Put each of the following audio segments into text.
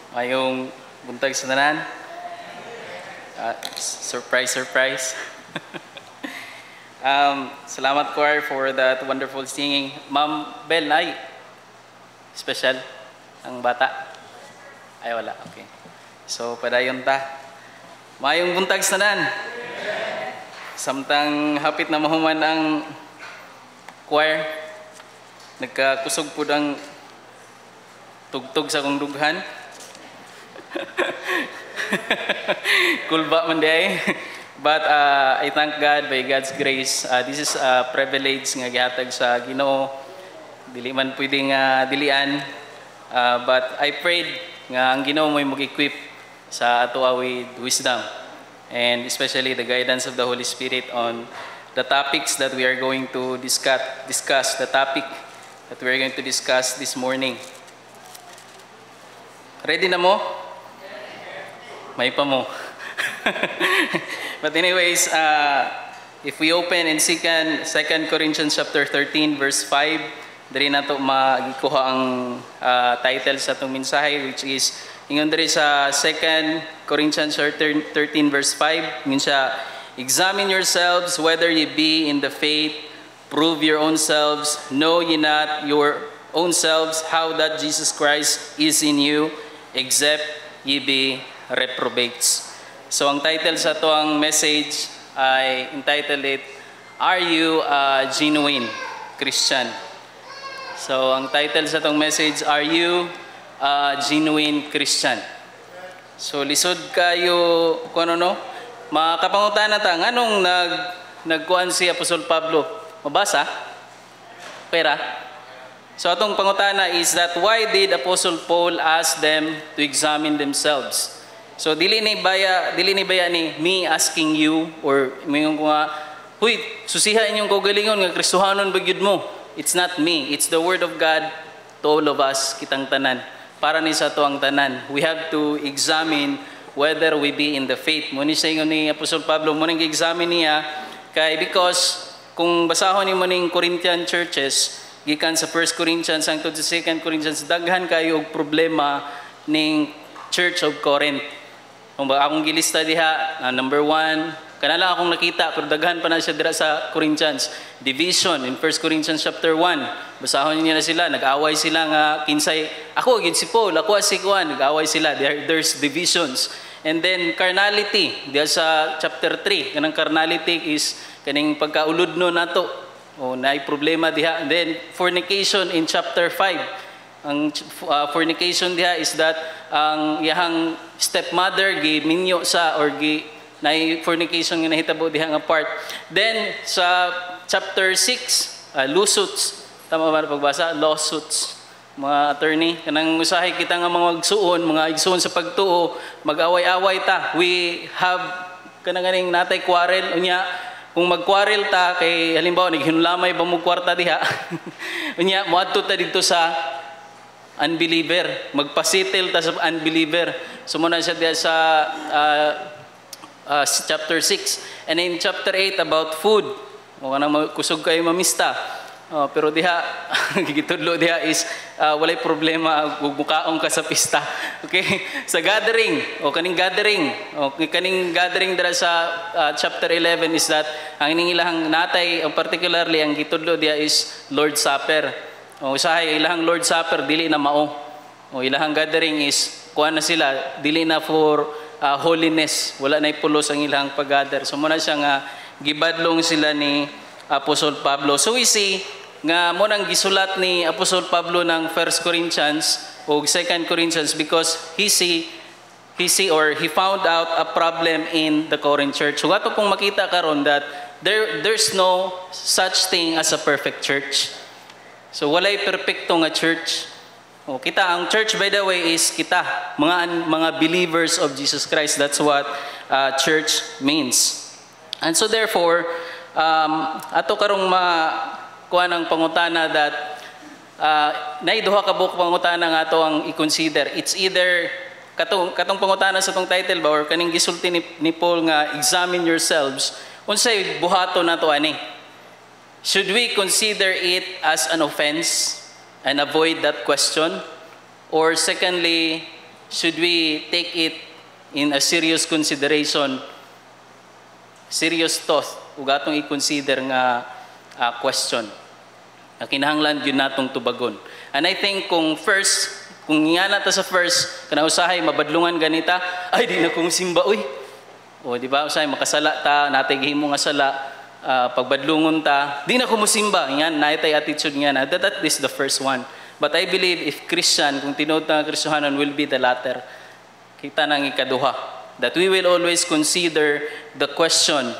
Mayong buntag sa tanan. Surprise, surprise. Salamat choir for that wonderful singing. Ma'am Bel, ay special ang bata. Ay wala, okay. So padayon ta. Mayong buntag sa tanan. Samtang hapit na mahuman ang choir, nagkakusog po ang tugtog sa kong dughan. Kulba man day. But I thank God by God's grace. This is a privilege nga gihatag sa Ginoo. Dili man pwedeng dilian. But I prayed nga ang Ginoo mo'y mag-equip sa ato with wisdom and especially the guidance of the Holy Spirit on the topics that we are going to discuss the topic that we are going to discuss this morning. Ready na mo? May pa mo. But anyways, if we open in 2 Corinthians chapter 13 verse 5, diri nato magikuha ang title sa atong mensahe, which is ingon diri sa 2 Corinthians 13 verse 5, ingon siya, examine yourselves whether ye be in the faith, prove your own selves, know ye not your own selves how that Jesus Christ is in you, except ye be reprobates. So ang title sa to ang message ay entitled it, Are You a Genuine Christian? So ang title sa tong message, Are You a Genuine Christian? So lisod kayo kung ano, makapangutan na ta, anong nagkuhan si Apostol Pablo? Mabasa? Pera? So atong pangutana is that why did Apostle Paul ask them to examine themselves? So dili ni baya ni me asking you or mingon ko nga, huy, susiha inyong kaugalingon nga Kristohanon bagyud mo. It's not me, it's the word of God to all of us, kitang tanan. Para ni sa to ang tanan. We have to examine whether we be in the faith. Muni sa ingon ni Apostol Pablo, mo nang examine niya kay because kung basahon ni mo ning Corinthian churches, gikan sa 1 Corinthians hangtod sa 2 Corinthians, daghan kayo og problema ning Church of Corinth. Kung akong gilista diha, number 1, kanala akong nakita, pero daghan pa na siya dira sa Corinthians. Division in 1 Corinthians chapter 1. Basahon niyo na sila, nag-away sila nga kinsay, ako agad si Paul, ako si Juan, nag-away sila. There's divisions. And then carnality, diha sa chapter 3, kanang carnality is kaning pagkaulod no nato. O naay problema diha. And then fornication in chapter 5. Ang fornication diha is that ang yahang stepmother giminyo sa or naay fornication nga nahitabo diha nga part. Then sa chapter 6, lawsuits, tama ba pagbasa? Lawsuits, mga attorney, kanang usahay kita nga mga igsuon sa pagtuo, mag-away-away ta. We have kanang natay quarrel unya. Kung mag-quarrel ta kay halimbawa naghinlamay ba mo kwarta diha. Unya moadto ta dito sa unbeliever, magpa-settle ta sa unbeliever. Sumuna siya diya sa chapter 6. And in chapter 8 about food. O kanang kusog kayo mamista. Pero diha, gigitudlo diha is walay problema ug mukaon ka sa pista. Okay? Sa gathering, o kaning gathering dira sa chapter 11 is that ang ilang natay, particularly ang gitudlo diha is Lord Supper. O usahay ilahang Lord Supper dili na mao. O ilahang gathering is kuha na sila dili na for holiness, wala na ipulos ang ilahang pag-gather. So muna siya nga gibadlong sila ni Apostle Pablo. So we see nga mo nang gisulat ni Apostle Pablo ng 1 Corinthians o 2 Corinthians because he found out a problem in the Corinth church. So ato pong makita karon that there's no such thing as a perfect church. So walay perpekto nga church. O kita ang church, by the way, is kita mga believers of Jesus Christ. That's what church means. And so therefore, ato karong kuha ng pangutana that naiduha ka buok pangutana nga ato ang i-consider. It's either katong pangutana sa tong title ba or kaning gisulti ni Paul nga examine yourselves. Unsay buhaton nato ani? Should we consider it as an offense and avoid that question? Or secondly, should we take it in a serious consideration, serious thought, ug atong i-consider nga question na kinahanglan gyud natong tubagon. And I think kung nga na ta sa first, kana usahay mabadlungan ganita, ay di na kong simba, uy. O di ba usahay makasala ta, natay gihimo nga sala, pagbadlungon ta, di na ko musimba. Yan, naitay attitude nga na. That is the first one. But I believe if Christian, kung tinuod na Kristohanon will be the latter, kita nang ikaduha. That we will always consider the question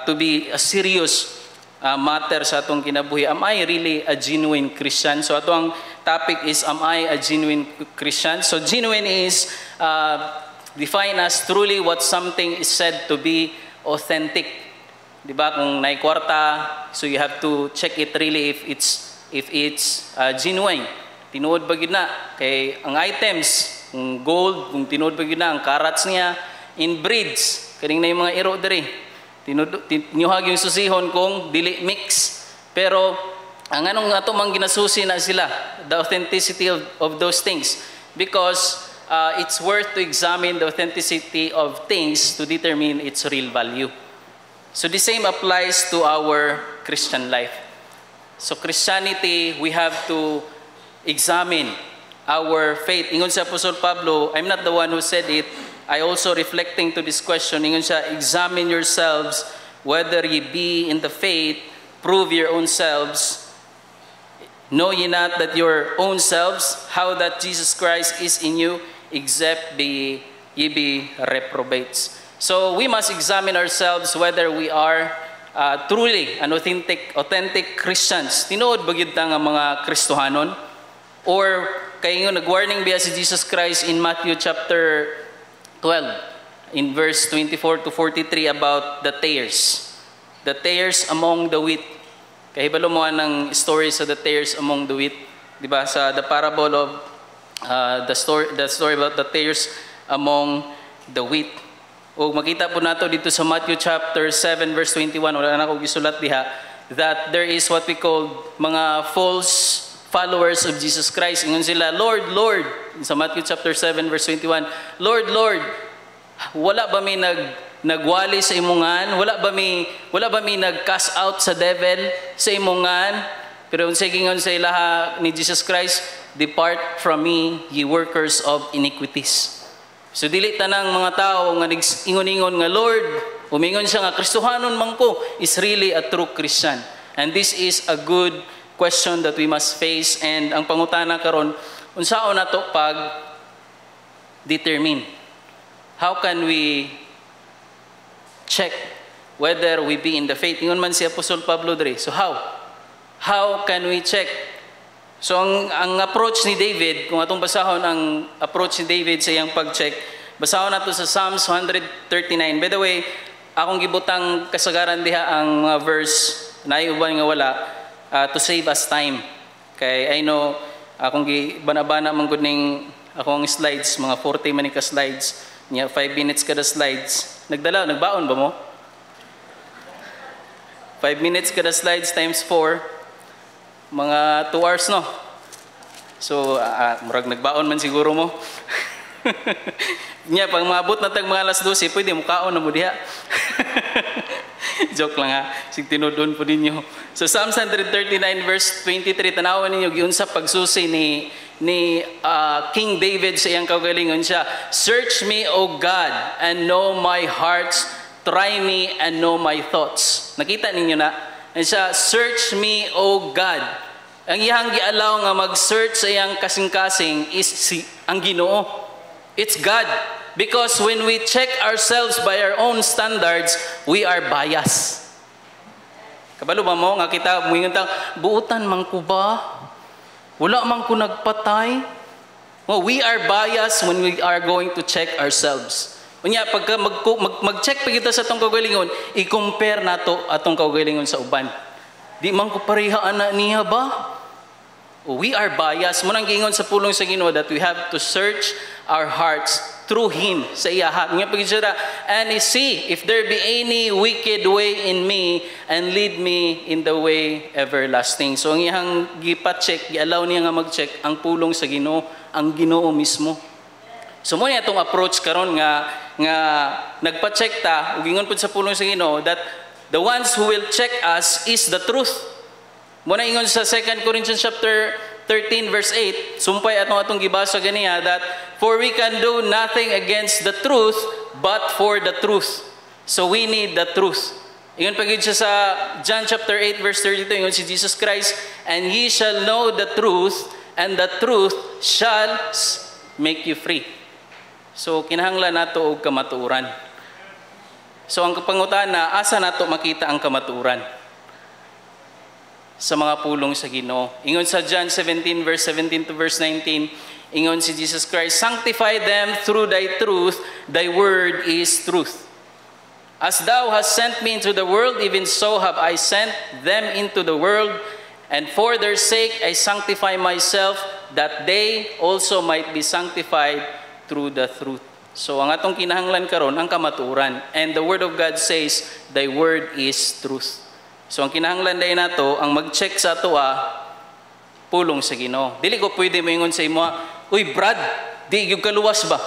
to be a serious matter sa atong kinabuhi. Am I really a genuine Christian? So atong topic is, am I a genuine Christian? So genuine is defined as truly what something is said to be authentic. Diba? Kung naikwarta, so you have to check it really if it's genuine. Tinuod ba gid na? Kay ang items, kung gold, kung tinuod ba gid na, ang carats niya, in breeds, kaning na yung mga iro diri. Tinuhag yung susihon kung dili mix. Pero, ang anong ato mang ginasusi na sila, the authenticity of those things. Because, it's worth to examine the authenticity of things to determine its real value. So the same applies to our Christian life. So Christianity, we have to examine our faith. Ingon sa Apostle Pablo, I'm not the one who said it, I also reflecting to this question, ingon siya, examine yourselves whether ye be in the faith, prove your own selves. Know ye not that your own selves, how that Jesus Christ is in you, except ye be reprobates. So we must examine ourselves whether we are truly an authentic Christians. Tinuod ba gyud ta nga mga Kristohanon? Or kayo nag-warning biya si Jesus Christ in Matthew chapter 12 in verse 24 to 43 about the tares. The tares among the wheat. Kahibalo mo ng stories of the tares among the wheat. Diba? Sa the parable of the story about the tares among the wheat. O makita po nato dito sa Matthew chapter 7 verse 21, wala na ako gisulat diha, that there is what we call mga false followers of Jesus Christ. Ingon sila, Lord, Lord, sa Matthew chapter 7 verse 21, Lord, Lord, wala ba may nagwali sa imungan? Wala ba may nag-cast out sa devil sa imungan? Pero unsay gingon sa ilaha ni Jesus Christ, depart from me, ye workers of iniquities. So dili tanang mga tao nga ingon-ingon nga Lord, umingon siya nga Kristohanon man ko, is really a true Christian. And this is a good question that we must face. And ang pangutana karon, unsaon nato pag determine? How can we check whether we be in the faith? Ingon man si Apostol Pablo diri. So how can we check? So ang approach ni David, kung atong basahon ang approach ni David sa iyang pag-check, basahon nato sa Psalms 139. By the way, akong gibutang kasagaran diha ang mga verse na uban nga wala to save us time. Kay I know akong gibanabana man gud ning akong slides, mga 40 man ka slides, nya 5 minutes kada slides. Nagbaon ba mo? 5 minutes kada slides times 4. Mga 2 hours, no? So, murag nagbaon man siguro mo. Nya, pag maabot na tag mga alas 12, pwede mo kaon na mo diha. Joke lang ha. Sig tinudon po ninyo. So, Psalm 139 verse 23, tanawan ninyo, giunsa pagsusi ni King David sa iyang kaugalingon siya. Search me, O God, and know my hearts. Try me and know my thoughts. Nakita ninyo na? And siya, search me, O God. Ang iyang gialaw nga mag-search sa iyang kasing-kasing is ang Ginoo. It's God. Because when we check ourselves by our own standards, we are biased. Kabalo ba mo? Nga kita, buutan man ko ba? Wala man ko nagpatay? Well, we are biased when we are going to check ourselves. Unya, pagka mag-check pa kita sa atong kaugalingon, i-compare nato atong kaugalingon sa uban. Di man ko pareha ana niya ba? We are biased. Munang giingon sa pulong sa Ginoo that we have to search our hearts through Him sa iyaha. Nga pagkisira, and see if there be any wicked way in me and lead me in the way everlasting. So ang iyang gipa-check, gialaw niya nga mag-check ang pulong sa Ginoo, ang Ginoo mismo. So mo niya itong approach karon nga nagpa-check ta, ug ingon pud sa pulong sa Ginoo that the ones who will check us is the truth. Mo na ingon sa 2 Corinthians chapter 13 verse 8, sumpay atong gibasa ganiya that for we can do nothing against the truth but for the truth. So we need the truth. Ingon pagid siya sa John chapter 8 verse 32, ingon si Jesus Christ, and ye shall know the truth, and the truth shall make you free. So kinahanglan nato og kamatuoran. So ang pangutana, asa nato makita ang kamatuoran? Sa mga pulong sa Ginoo. Ingon sa John 17 verse 17 to verse 19, ingon si Jesus Christ, sanctify them through thy truth, thy word is truth. As thou hast sent me into the world, even so have I sent them into the world, and for their sake I sanctify myself, that they also might be sanctified through the truth. So ang atong kinahanglan karon ang kamatuoran, and the word of God says, thy word is truth. So ang kinahanglan day nato ang mag-check sa ato pulong sa Ginoo. Dili ko pwede moingon sa imo, uy Brad, di gyud kaluwas ba?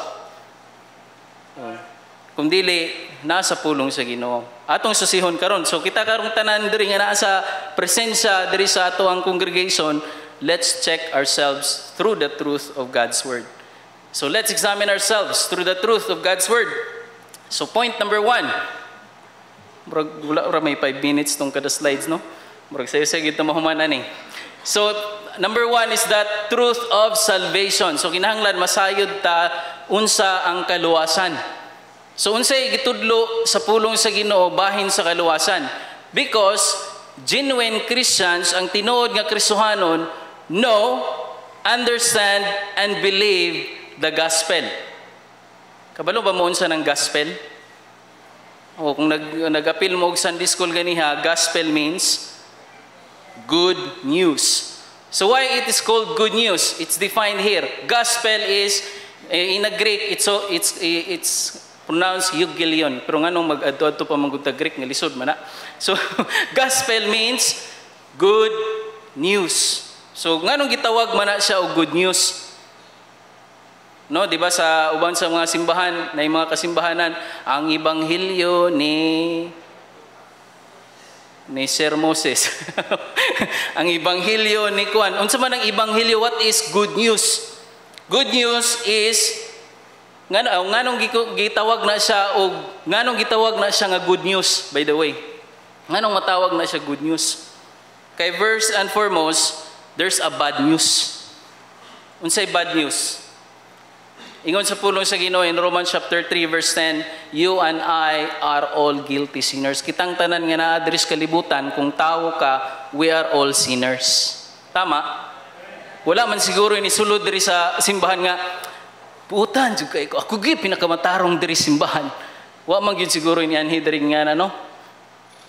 Kung dili nasa pulong sa Ginoo. Atong susihon karon. So kita karong tanan diri nga naa sa presensya diri sa ato ang congregation, let's check ourselves through the truth of God's word. So let's examine ourselves through the truth of God's word. So point number 1. Wala ra may 5 minutes tong kada slides, no? Murag sayo-sayo gito mahumanan eh. So number 1 is that truth of salvation. So kinahanglan masayod ta unsa ang kaluwasan. So unsay gitudlo sa pulong sa Ginoo bahin sa kaluwasan? Because genuine Christians, ang tinuod nga Kristohanon, know, understand, and believe the gospel. Kabalo ba mo unsa ng gospel? O kung nag-appeal mo og Sunday school ganiha, gospel means good news. So why it is called good news? It's defined here. Gospel is in a Greek, it's pronounced euangelion. Pero nganong mag-adto pa man gud ta Greek nga lisod man na. So gospel means good news. So nganong gitawag man na siya og good news? No, di ba sa uban sa mga simbahan, na yung mga kasimbahanan, ang ebanghelyo ni Sir Moses. Ang ebanghelyo ni Juan. Unsa man ang ebanghelyo? What is good news? Good news is nganong gitawag na siya og nganong gitawag na siya nga good news, by the way. Nganong matawag na siya good news? Kay first and foremost, there's a bad news. Unsay bad news? Ingon sa pulong sa Ginoo in Romans chapter 3 verse 10, you and I are all guilty sinners. Kitang tanan nga naa diri sa kalibutan, kung tawo ka, we are all sinners. Tama? Wala man siguro ni sulod diri sa simbahan nga, putan jud kay ko, ako gyud pinakamatarong diri simbahan. Wa man gyud siguro ni anhi diri nga no.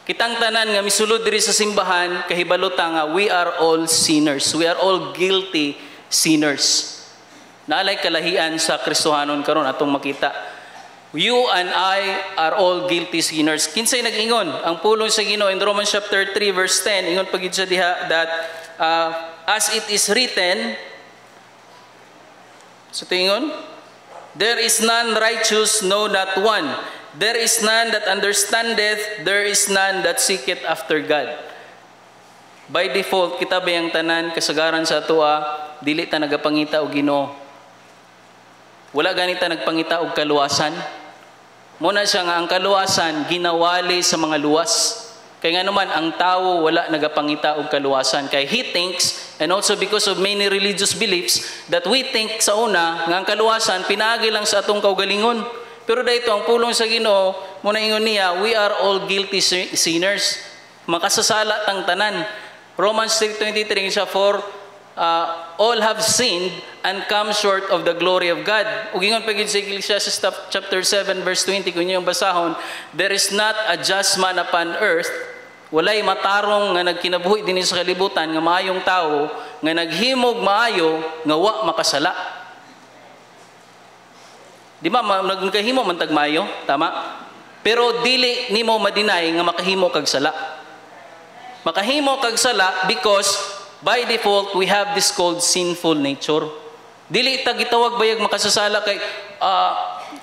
Kitang tanan nga misulod diri sa simbahan, kahibalota nga we are all sinners. We are all guilty sinners. Naalay kalahian sa Kristohanon karon atong makita. You and I are all guilty sinners. Kinsay nag-ingon? Ang pulong sa Ginoo in Romans chapter 3 verse 10, ingon pagid siya diha that as it is written, so tingon, there is none righteous, no not one. There is none that understandeth, there is none that seeketh after God. By default, kita bayang tanan kasagaran sa atua, dili ta nagapangita og Ginoo. Wala ganita nagpangita og kaluwasan. Muna siya nga ang kaluwasan ginawali sa mga luwas. Kaya nga naman ang tao wala nagapangita og kaluwasan. Kaya he thinks, and also because of many religious beliefs, that we think sa una nga ang kaluwasan pinaagi lang sa atong kaugalingon. Pero dahito ang pulong sa Ginoo, muna ingon niya, we are all guilty sinners. Makasasala tang tanan. Romans 3:23 siya, for all have sinned and come short of the glory of God. Ug ingon pagid sa Ecclesiastes chapter 7 verse 20 kun yung basahon, there is not a just man upon earth, walay matarong nga nagkinabuhi dinhi sa kalibutan nga maayong tao nga naghimog maayo nga wa makasala. Di ba nagkahimo man tag maayo, tama? Pero dili nimo madinay nga makahimo kag sala. Makahimo kag sala because by default we have this called sinful nature. Dili ta gitawag bayag makasasala kay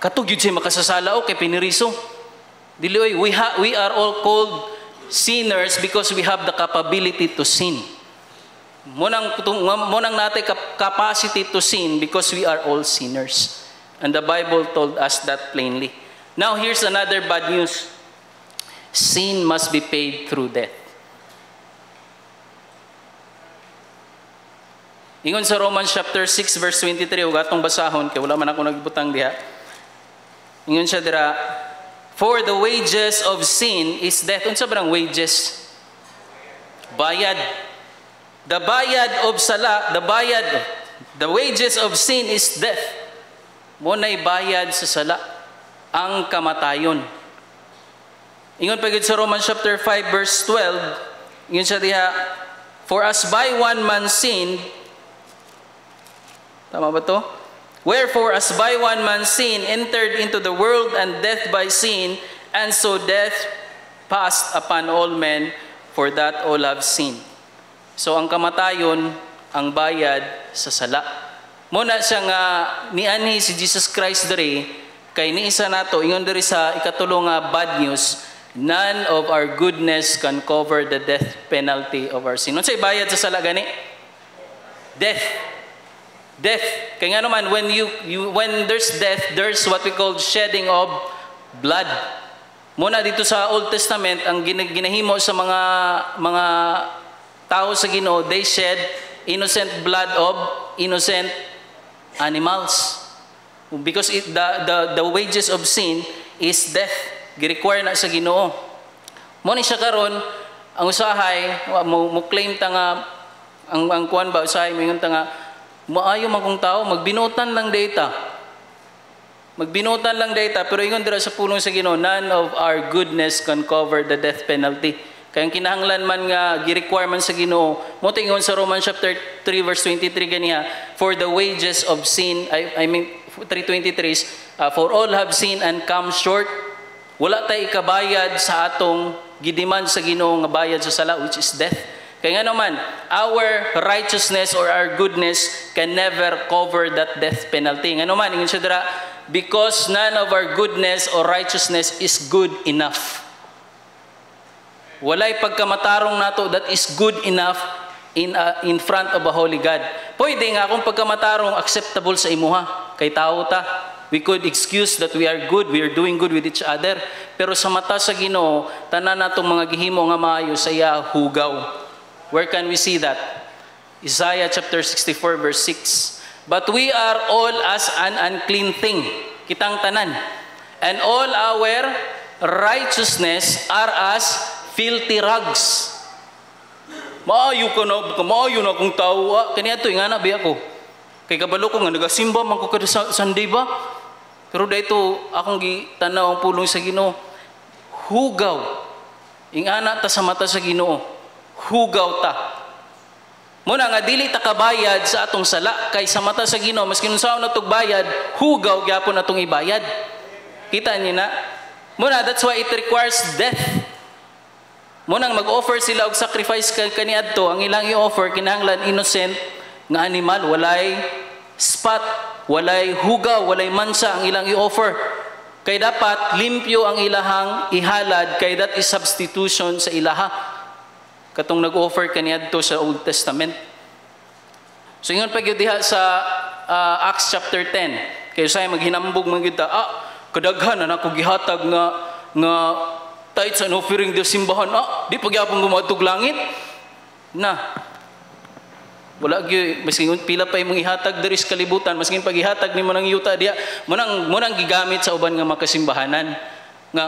katug gyud siya makasasala o kay piniriso. Dili oy, we are all called sinners because we have the capability to sin. Munang natay capacity to sin because we are all sinners. And the Bible told us that plainly. Now here's another bad news. Sin must be paid through death. Ingon sa Romans chapter 6 verse 23, ug atong basahon kay wala man ako nagbutang diha. Ingon siya dira, for the wages of sin is death. Unsa ba ang wages? Bayad. The bayad of sala, the wages of sin is death. Mo nay bayad sa sala, ang kamatayon. Ingon pa gid sa Romans chapter 5 verse 12, ingon siya diha, for as by one man sinned, tama ba to? Wherefore, as by one man sin entered into the world, and death by sin, and so death passed upon all men, for that all have sinned. So ang kamatayon, ang bayad sa sala. Muna siya nga nianhi si Jesus Christ diri, kay niisa nato, ingon diri sa ikatulo nga bad news, none of our goodness can cover the death penalty of our sin. Unsay bayad sa sala gani? Death. Death. Kaya nga naman, when there's death, there's what we call shedding of blood. Muna dito sa Old Testament, ang ginahimo sa mga tao sa Ginoo, they shed innocent blood of innocent animals. Because the wages of sin is death. Gi-require na sa Ginoo. Muna siya karon, ang usahay, mo claim ta nga, ang kuan ba, usahay mo yung ta nga, maayo man kong tao, magbinutan lang data. Magbinutan lang data, pero ingon dira sa pulong sa Ginoo, none of our goodness can cover the death penalty. Kaya kinahanglan man nga gi-require man sa Ginoo, mo tingon sa Romans chapter 3 verse 23 ganiya, for the wages of sin, I mean 3:23, for all have sinned and come short. Wala tay ikabayad sa atong gidiman sa Ginoo nga bayad sa sala, which is death. Kaya nga naman, our righteousness or our goodness can never cover that death penalty. Nga naman, ingon siya dira, because none of our goodness or righteousness is good enough. Walay pagkamatarong nato that is good enough in front of a holy God. Pwede nga kung pagkamatarong acceptable sa imuha, kay tao ta. We could excuse that we are good, we are doing good with each other. Pero sa mata sa Ginoo, tanan natong mga gihimo nga maayo sa iya hugaw. Where can we see that? Isaiah chapter 64 verse 6. But we are all as an unclean thing. Kitang tanan. And all our righteousness are as filthy rags. Maayo na kung tao. Kaniya ito, nga na biya ko. Kay kabalo ko nga, nagasimba man ko kada Sunday ba? Pero dito, akong gitanaw ang pulong sa Ginoo. Hugaw. Ingana ta sa mata sa Ginoo. Hugaw ta. Muna nga dili ta kabayad sa atong sala kay sa mata sa Ginoo maski unsaon natong bayad, hugaw gyapon natong ibayad. Kita niyo na? Muna that's why it requires death. Muna mag-offer sila og sacrifice kaniadto, ang ilang i-offer kinahanglan innocent nga animal, walay spot, walay hugaw, walay mansa ang ilang i-offer. Kay dapat limpyo ang ilahang ihalad kay that is substitution sa ilaha. Katong nag-offer kaniadto sa Old Testament. So ingon pa gyud diha sa Acts chapter 10. Kay usay maghinambog man gyud ta, kadaghan na nako gihatag nga tithes and offering di simbahan. Di pa gyapon gumadtog langit. Na. Wala gyud maski pila pa imong ihatag diri sa kalibutan, maski paghihatag nimo nang yuta diha, munang gigamit sa uban nga makasimbahanan. Nga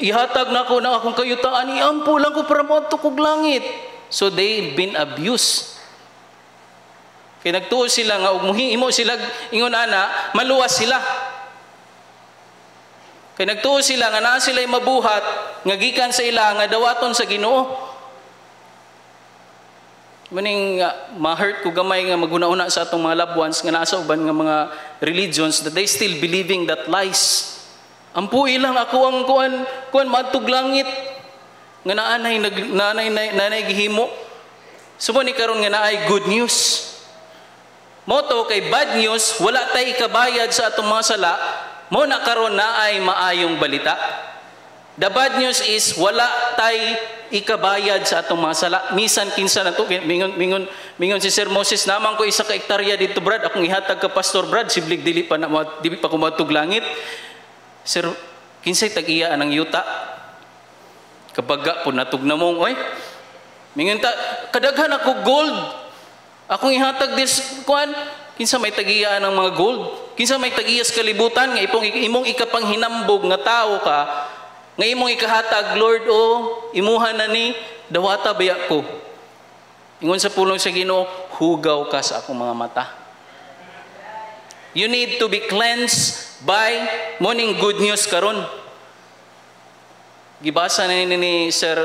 ihatag na ako ng akong kayutaan, iampo lang ko para moadto kog langit. So they've been abused. Kaya nagtuo sila nga ug muhimo sila ingon ana, maluwas sila. Kaya nagtuo sila nga naa sila'y mabuhat nga gikan sa ila nga dawaton sa Ginoo. Maning ma-hurt ko gamay nga maguna-una sa atong mga loved ones nga nasa uban nga mga religions that they still believing that lies. Ampuy lang ako ang kuan matug langit nga nanay gihimo. Sumo ni karon nga naay good news. Moto kay bad news, wala tay ikabayad sa atong mga sala, mo na karon na ay maayong balita. The bad news is wala tay ikabayad sa atong mga sala. Misan kinsa na to, mingon si Sir Moses, naman ko isa ka hektarya dito brad, akong ihatag ka Pastor Brad, siblig dili pa ko matug langit. Sir, kinsay tag-iya anang yuta? Kabaga po natug na mong, oy, mingon ta, kadaghan ako gold. Akong ihatag this kuan, kinsa may tag-iya ng mga gold? Kinsa may tag-iya sa kalibutan nga imong ikapanghinambog nga tao ka, nga imong ikahatag, Lord, imuha na ni dawata baya ko. Ingon sa pulong sa Ginoo, hugaw ka sa akong mga mata. You need to be cleansed by morning good news karon. Gibasa na ni Sir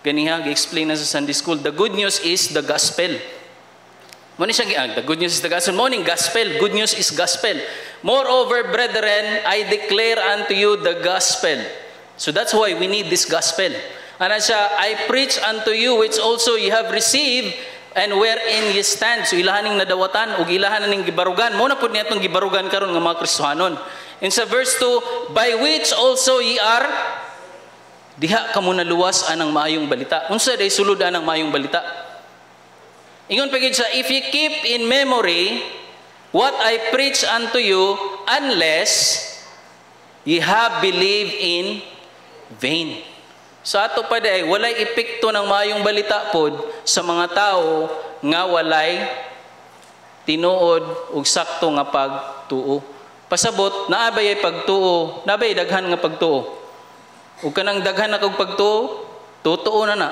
Ganiha, gi-explain na sa Sunday School. The good news is the gospel. Muna siya giang, the good news is the gospel. Morning gospel, good news is gospel. Moreover, brethren, I declare unto you the gospel. So that's why we need this gospel. Ano siya, I preach unto you which also you have received and wherein ye stand. So ilahaning nadawatan o ilahan ning gibarugan. Muna po niya itong gibarugan karon ng mga Kristohanon. In sa verse 2, by which also ye are, diha ka muna luwas anang maayong balita. Unsa day sulod anang maayong balita? Ingon pagid siya, if you keep in memory what I preach unto you, unless ye have believed in vain. So ato pa day, walay epekto ng maayong balita pod sa mga tao nga walay tinuod og sakto nga pagtuo. Pasabot, naabay ay pagtuo, naabay daghan nga pagtuo. Ug kanang daghan na kog pagtuo, totoo na na.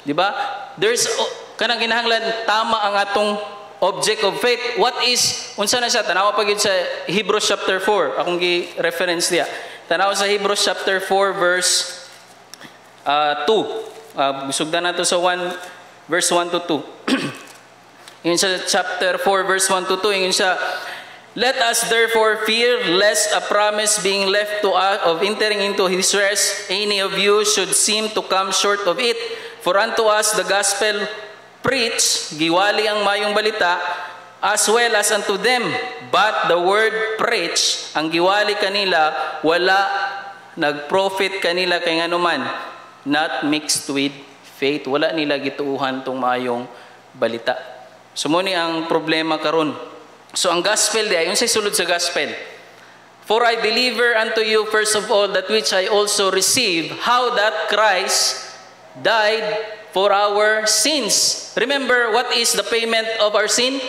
Di ba? There's kanang kinahanglan tama ang atong object of faith. What is, unsa na siya? Tanawa pagid sa Hebrews chapter 4. Akong gi-reference diya. Tanawa sa Hebrews chapter 4 verse 2. Busugdan nato sa 1 verse 1 to 2. Ingon sa chapter 4 verse 1 to 2, ingon siya, let us therefore fear lest a promise being left to us of entering into his rest, any of you should seem to come short of it. For unto us the gospel preach, giwali ang mayong balita, as well as unto them. But the word preach, ang giwali kanila, wala nag-profit kanila kay nganuman, not mixed with faith. Wala nila gituuhan tong mayong balita. So muni ang problema karon. So ang gospel di, yung say sulod sa gospel. For I deliver unto you first of all that which I also received, how that Christ died for our sins. Remember, what is the payment of our sin?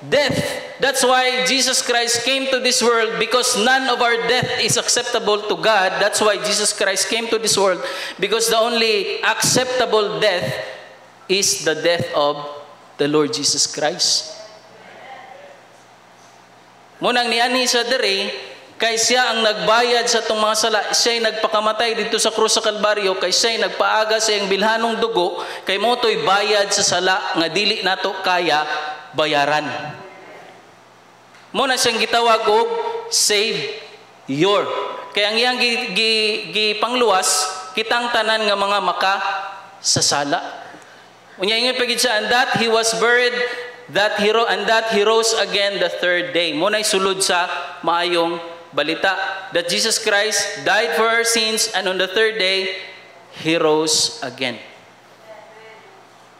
Death. That's why Jesus Christ came to this world, because none of our death is acceptable to God. That's why Jesus Christ came to this world, because the only acceptable death is the death of the Lord Jesus Christ. Munang niani sa dere, kay siya ang nagbayad sa itong mga sala, siya'y nagpakamatay dito sa krus sa Kalbaryo, kay siya'y nagpaaga sa iyang bilhanong dugo, kay moto'y bayad sa sala nga dili nato kaya bayaran. Muna siyang gitawag og Savior. Kaya ang iyang gipangluwas, kitang tanan nga mga maka sa sala. Unya ingon pagid siya, and that he was buried, that he rose again the third day. Muna'y sulod sa maayong balita that Jesus Christ died for our sins, and on the third day he rose again.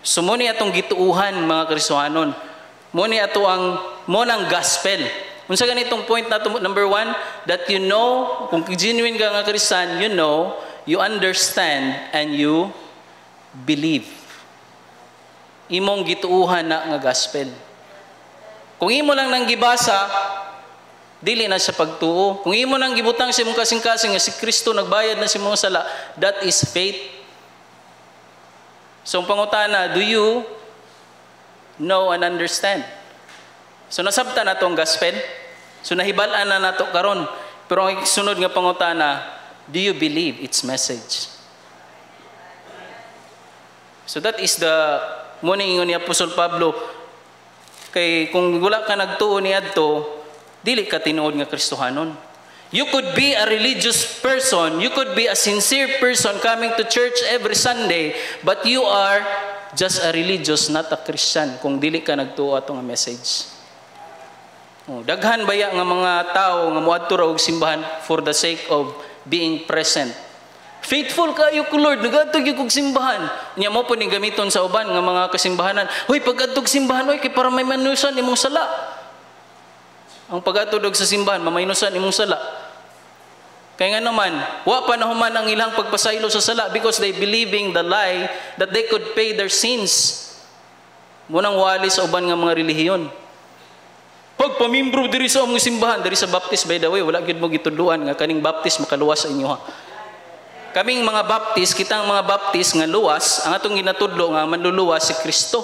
So muni atong gituuhan mga Kristohanon, muni ato ang monang gospel. Unsa ganitong point nato, number 1, that you know, kung genuine ka nga Kristiyan, you know, you understand, and you believe. Imong gituuhan na nga gospel. Kung imo lang nang gibasa, dili na sa pagtuo. Kung imo nang gibutang sa imong kasing-kasing nga si Kristo nagbayad na sa imong sala, that is faith. So ang pangutana, do you know and understand? So nasabta na tong gospel. So nahibal-an na nato karon. Pero ang sunod nga pangutana, do you believe its message? So that is the muna ingon ni Apostol Pablo, kay kung wala ka nagtuo niadto, dili ka tinuod nga Kristohanon. You could be a religious person, you could be a sincere person coming to church every Sunday, but you are just a religious, not a Christian, kung dili ka nagtuo ato nga message. Daghan baya nga mga tao nga moadto ra og simbahan for the sake of being present. Faithful kayo ko Lord, nagadto gyud kog simbahan. Nya mo po ni gamiton sa uban nga mga kasimbahanan. Hoy, pag-adtog simbahan oy kay para may manusan imong sala. Ang pag-adtog sa simbahan mamaynusan imong sala. Kaya nga naman, wa pa nahuman ang ilang pagpasaylo sa sala because they believing the lie that they could pay their sins. Munang wali sa uban nga mga relihiyon. Pag pamimbro diri sa among simbahan, diri sa baptist by the way, wala gyud mo gitudluan nga kaning baptist makaluwas sa inyo ha. Kaming mga baptist, kitang mga baptist nga luwas, ang atong ginatudlo nga manluluwas si Kristo.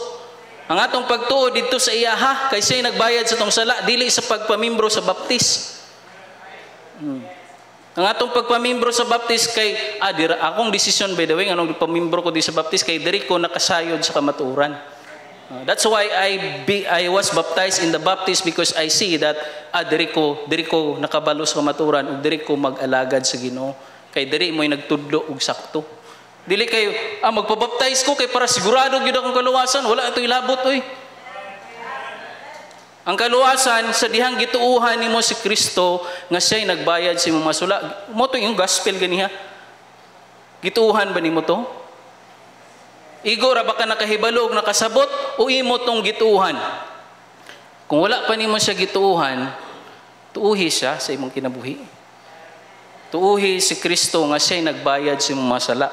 Ang atong pagtuo dito sa iya ha, kay siya nagbayad sa tong sala, dili sa pagpamimbro sa baptist. Ang atong pagpamimbro sa baptist kay dira akong desisyon by the way nganong pamimbro ko di sa baptist kay diri ko nakasayod sa kamatuoran. That's why I was baptized in the Baptist because I see that diri ko nakabalo sa kamatuoran ug diri ko mag-alagad sa Ginoo. Kay diri mo'y nagtudlo og sakto. Dili kayo magpabaptize ko kay para sigurado gyud akong kaluwasan, wala ito ilabot oy. Ang kaluwasan sa dihang gituuhan nimo si Kristo nga siya'y nagbayad sa imong masula. Mo to yung gospel ganiha. Gituuhan ba nimo to? Igo ra ba ka nakahibalo ug nakasabot o imo tong gituuhan? Kung wala pa nimo siya gituuhan, tuuhi siya sa imong kinabuhi. Tuuhi si Kristo nga siya'y nagbayad sa imong masala.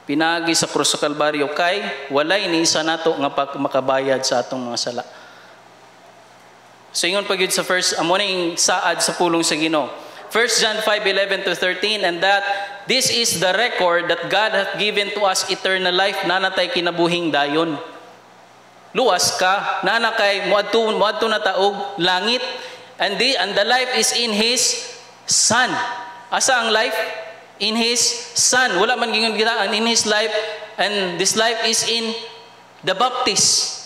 Pinagi sa krus sa Kalbaryo kay walay ni isa nato nga makabayad sa atong mga sala. So ingon pa gyud sa first amo ning saad sa pulong sa Ginoo. 1 John 5:11-13, and that this is the record that God hath given to us eternal life, nanatay kinabuhing dayon. Luwas ka, nanakay moadto na taog langit, and the life is in His Son. Asa ang life? In His Son. Wala man gingon gitaan in His life, and this life is in the Baptist.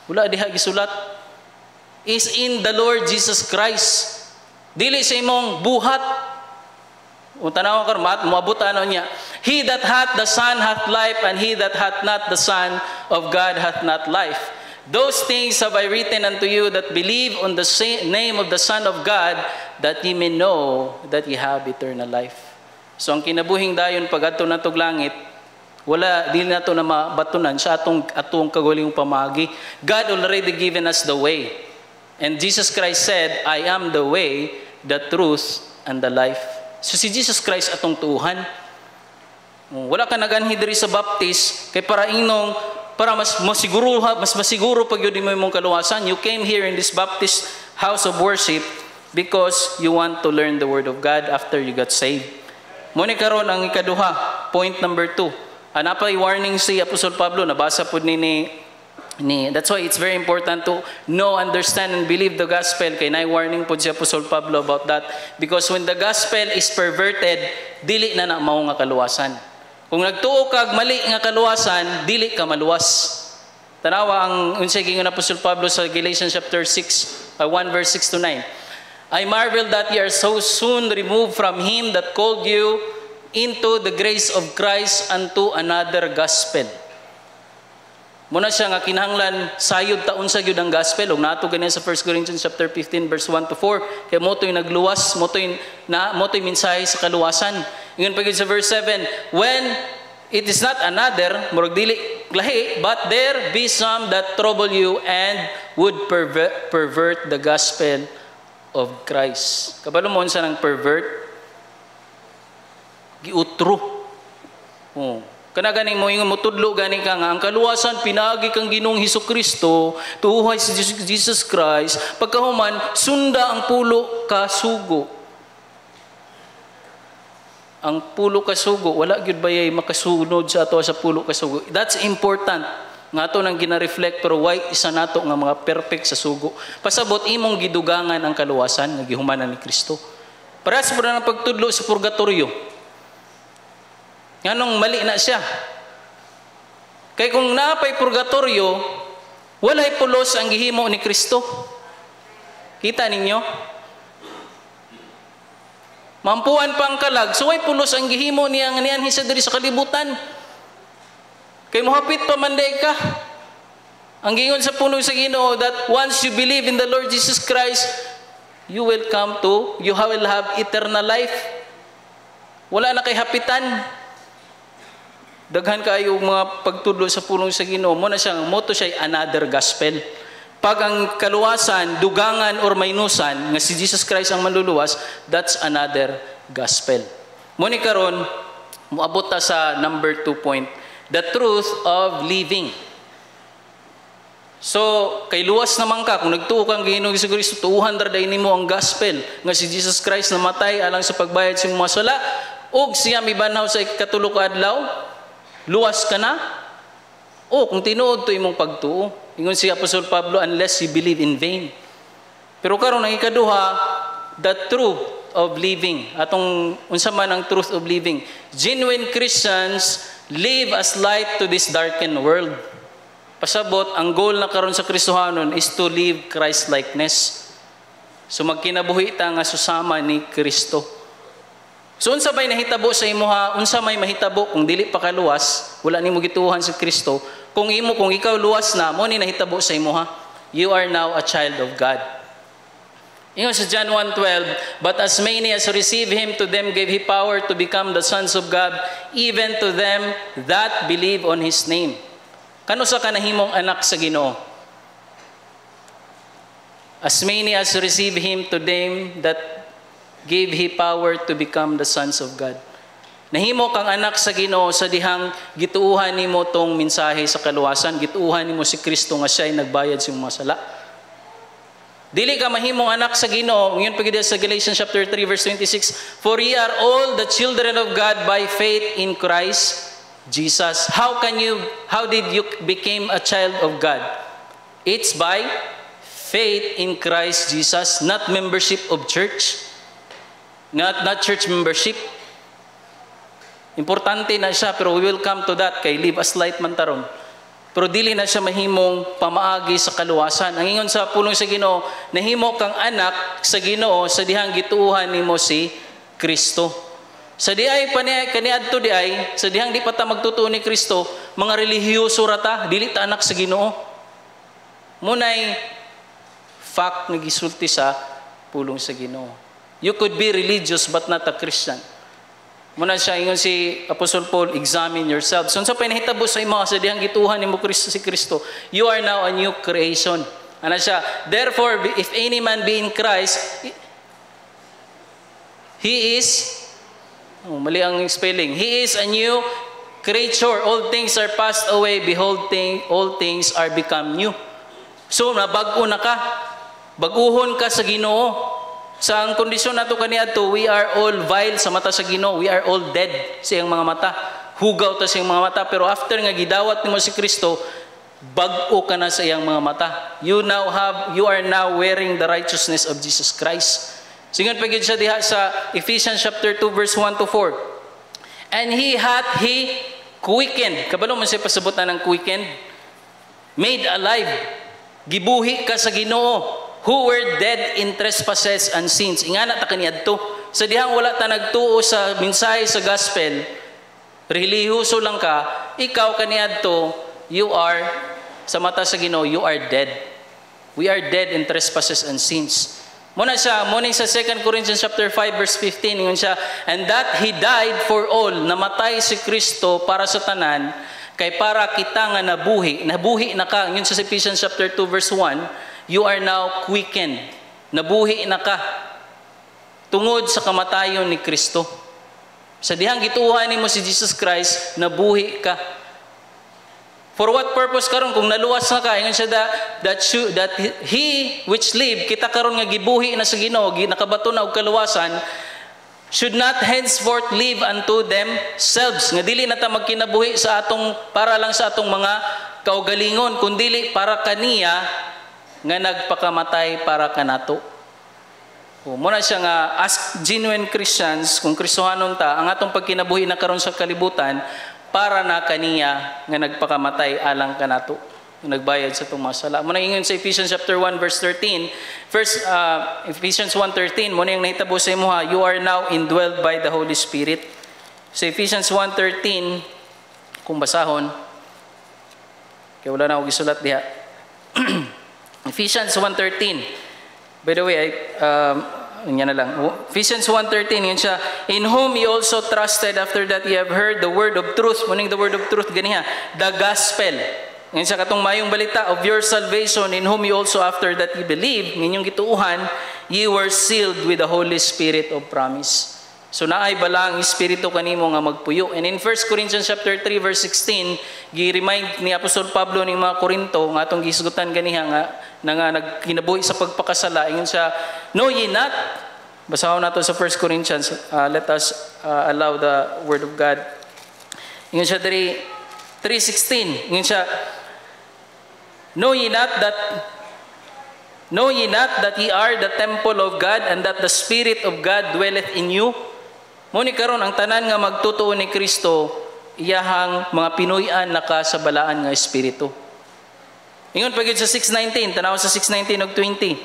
Wala diha gisulat. Is in the Lord Jesus Christ. Dili sa imong buhat. O tanaw ka moabutan niya. He that hath the Son hath life, and he that hath not the Son of God hath not life. Those things have I written unto you that believe on the name of the Son of God, that ye may know that ye have eternal life. So ang kinabuhing dayon pag adto natog langit, wala dili nato na mabatunan sa atong kagaling pamagi. God already given us the way. And Jesus Christ said, I am the way, the truth, and the life. So si Jesus Christ atong tuuhan. Wala ka naganhi diri sa baptist kay para mas masiguro pag yun mo imong kaluwasan. You came here in this Baptist house of worship because you want to learn the Word of God after you got saved. Muna karon ang ikaduha, point number 2. Anapay warning si Apostol Pablo, nabasa po that's why it's very important to know, understand, and believe the gospel. Kay na-warning po si Apostol Pablo about that. Because when the gospel is perverted, dili na mao nga kaluwasan. Kung nagtuo kag mali nga kaluwasan, dili ka maluwas. Tanawa ang unsay gingon ni Apostol Pablo sa Galatians chapter 6, 1 verse 6 to 9. I marvel that ye are so soon removed from him that called you into the grace of Christ unto another gospel. Muna siya nga kinahanglan sayod taon sa gyud ang gospel ug nato ganin sa 1 Corinthians chapter 15 verse 1 to 4 kay motoy nagluwas motoy mensahe sa kaluwasan. Ingon pa gyud sa verse 7, when it is not another murag dili lahi, but there be some that trouble you and would pervert the gospel of Christ. Kabalo mo unsa nang pervert? Giutro. Kana ganing mo ingon mo tudlo gani ka nga ang kaluwasan pinagi kang Ginoong Hesukristo, tuhay si Jesus Christ, pagkahuman sunda ang pulo ka sugo. Ang pulo ka sugo wala gyud bayay makasunod sa ato sa pulo ka sugo. That's important. Nga ato nang gina-reflect pero why isa nato nga mga perfect sa sugo. Pasabot imong gidugangan ang kaluwasan nga gihumanan ni Kristo. Para sa nang pagtudlo sa purgatorio. Nganong mali na siya. Kay kung napay purgatorio, walay pulos ang gihimo ni Kristo. Kita ninyo? Mampuan pa ang kalag, so way pulos ang gihimo niya nga niyan sa diri sa kalibutan. Kay mohapit pa manday ka. Ang gingon sa puno sa Ginoo that once you believe in the Lord Jesus Christ, you will have eternal life. Wala na kay hapitan. Daghan kayo mga pagtudlo sa puno sa Ginoo. Mo na siyang moto siya another gospel. Pag ang kaluwasan, dugangan or maynusan nga si Jesus Christ ang manluluwas, that's another gospel. Mo ni karon moabot ta sa number 2 point. The truth of living. So, kay luwas naman ka, kung nagtuo kang Ginoong Jesucristo, tuuhan raday nimo ang gospel nga si Jesus Christ namatay alang sa pagbayad sa imong sala, ug siya mibanaw sa ikatulo ka adlaw, luwas ka na. O, kung tinuod to imong pagtuo, ingon si Apostol Pablo, unless you believe in vain. Pero karon ang ikaduha, the truth of living. Atong unsa man ang truth of living. Genuine Christians live as light to this darkened world. Pasabot, ang goal na karon sa Kristohanon is to live Christ-likeness. So magkinabuhi ta nga susama ni Kristo. So unsa bay nahitabo sa imuha? Unsa may mahitabo kung dili pa ka luwas, wala nimo gituohan sa Kristo. Kung ikaw luwas na, mo ni nahitabo sa imuha. You are now a child of God. Ingon sa John 1:12, but as many as receive him, to them gave he power to become the sons of God, even to them that believe on his name. Kano sa kanahimong anak sa Ginoo? As many as receive him, to them that gave he power to become the sons of God. Nahimo kang anak sa Ginoo sa dihang gituuhan nimo tong mensahe sa kaluwasan, gituuhan nimo si Kristo nga siya ay nagbayad sa imong sala. Dili ka mahimong anak sa Ginoo, ngayon pagid sa Galatians chapter 3 verse 26, for ye are all the children of God by faith in Christ Jesus. How did you become a child of God? It's by faith in Christ Jesus, not membership of church. Not church membership. Importante na siya, pero we will come to that kay live as light man taron. Pero dili na siya mahimong pamaagi sa kaluwasan. Ang ingon sa pulong sa Ginoo, nahimo kang anak sa Ginoo sa dihang gituuhan nimo si Kristo. Sa diay kaniadto diay, sa dihang di pa ta magtutuo ni Kristo, mga relihiyoso rata, dili ta anak sa Ginoo. Munay fact nga gisulti sa pulong sa Ginoo. You could be religious but not a Christian. Muna siya, ingon si Apostle Paul, examine yourself. So, sa pinahitabo sa imo, sa dihang gituhan ni mo si Kristo, you are now a new creation. Ano siya? Therefore, if any man be in Christ, he is, mali ang spelling, he is a new creature. All things are passed away. Behold, all things are become new. So, nabag-o na ka. Baguhon ka sa Ginoo. Sa ang kondisyon nato kaniadto, we are all vile sa mata sa Ginoo. We are all dead sa iyang mga mata. Hugaw ta sa iyang mga mata. Pero after nga gidawat nimo si Kristo, bag-o ka na sa iyang mga mata. You are now wearing the righteousness of Jesus Christ. Singon pa gid siya diha sa Ephesians chapter 2 verse 1 to 4. And he quickened. Kabalo man siya pasabutan ng quickened. Made alive. Gibuhi ka sa Ginoo, who were dead in trespasses and sins. Ingana ta kaniadto. Sa dihang wala ta nagtuo sa mensahe sa gospel, relihiyoso lang ka, ikaw kaniadto, you are, sa mata sa Ginoo, you are dead. We are dead in trespasses and sins. Muna sa 2 Corinthians chapter 5 verse 15, ingon siya, and that he died for all, namatay si Kristo para sa tanan, kay para kita nga nabuhi na ka. Yun sa Ephesians chapter 2 verse 1, you are now quickened. Nabuhi na ka. Tungod sa kamatayon ni Kristo. Sa dihang gituuhan nimo si Jesus Christ, nabuhi ka. For what purpose karon kung naluwas na ka? Ingon siya that he which live, kita karon nga gibuhi na sa Ginoo, nakabato na og kaluwasan, should not henceforth live unto themselves. Nga dili na ta magkinabuhi sa atong para lang sa atong mga kaugalingon, kundi para kaniya nga nagpakamatay para kanato. Muna siya nga, as genuine Christians, kung Kristohanon ta, ang atong pagkinabuhi na karon sa kalibutan, para na kaniya nga nagpakamatay alang kanato, nagbayad sa itong mga sala. Muna ingon sa Ephesians chapter 1 verse 13, Ephesians 1:13, muna yung nahitabo sa imo ha, you are now indwelled by the Holy Spirit. Sa Ephesians 1:13, kung basahon, Kaya wala na ako gisulat diha. Ephesians 1:13. By the way, yan na lang. Ephesians 1:13, yun siya. In whom ye also trusted after that ye have heard the word of truth. Muning the word of truth, ganiha. The gospel. Ngayon siya katong mayong balita of your salvation, in whom ye also after that ye believe, ngayong gituuhan, ye were sealed with the Holy Spirit of promise. So naay bala ang Espiritu kanimo nga magpuyo. And in 1 Corinthians chapter 3 verse 16, gi-remind ni Apostol Pablo ning mga Korinto nga atong gisgutan ganiha nga nagkinabuhi sa pagpakasala. Ingon siya, know ye not, basahon nato sa 1 Corinthians, let us allow the word of God. Ingon siya 3:16, ingon siya, know ye not that ye are the temple of God and that the Spirit of God dwelleth in you? Muni karon ang tanan nga magtutuo ni Kristo, iyahang mga Pinoy-an nakasabalaan nga espiritu. Ingon pa gyud sa 6:19, tanaw sa 6:19 ug 20.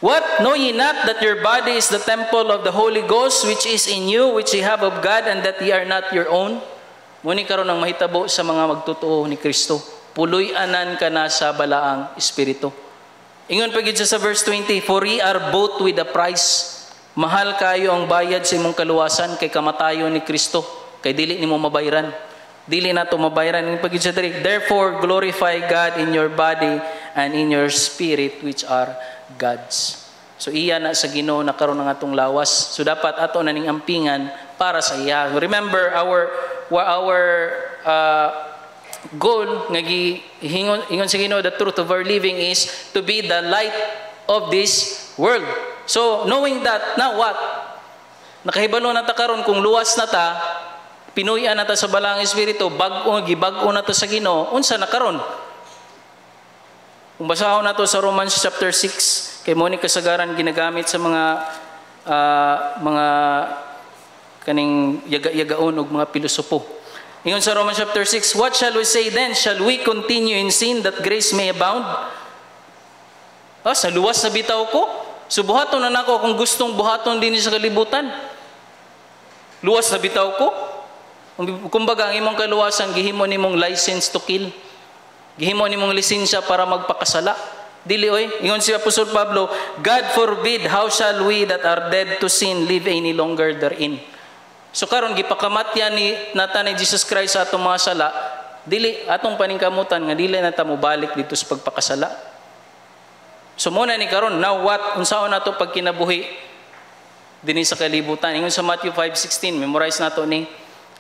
What, know ye not that your body is the temple of the Holy Ghost which is in you, which ye have of God, and that ye are not your own? Muni karon ang mahitabo sa mga magtutuo ni Kristo. Puloy-anan ka na sa balaang espiritu. Ingon pa gyud sa verse 20, for ye are bought with a price. Mahal kayo ang bayad sa imong kaluwasan kay kamatayon ni Kristo, kay dili nimo mabayaran. Dili nato mabayaran. Ingon pa gyud sa diri, therefore glorify God in your body and in your spirit which are God's. So iya na sa Ginoo na karon ang atong lawas. So dapat ato na ning ampingan para sa iya. Remember our goal nga ingon sa Ginoo, the truth of our living is to be the light of this world. So knowing that, now what? Nakahibalo na ta karon kung luwas na ta, pinuy-an na ta sa balang espiritu, gibag-o na ta sa Ginoo, unsa na karon? Kung basahon nato sa Romans chapter 6, kay mo ni kasagaran ginagamit sa mga kaning yaga-yagaon ug mga pilosopo. Ingon sa Romans chapter 6, what shall we say then? Shall we continue in sin that grace may abound? Sa luwas na bitaw ko? So buhaton na nako kung gustong buhaton din sa kalibutan. Luwas na bitaw ko? Kumbaga ang imong kaluwasan, gihimo nimong license to kill. Gihimo nimong lisensya para magpakasala. Dili oy, ingon si Apostol Pablo, God forbid, how shall we that are dead to sin live any longer therein? So karon gipakamatyan ni Jesus Christ sa atong mga sala, dili atong paningkamutan nga dili na ta mobalik dito sa pagpakasala. So muna ni karon, now what? Unsaon nato pag kinabuhi dinhi sa kalibutan? Ingon sa Matthew 5:16, memorize nato ni,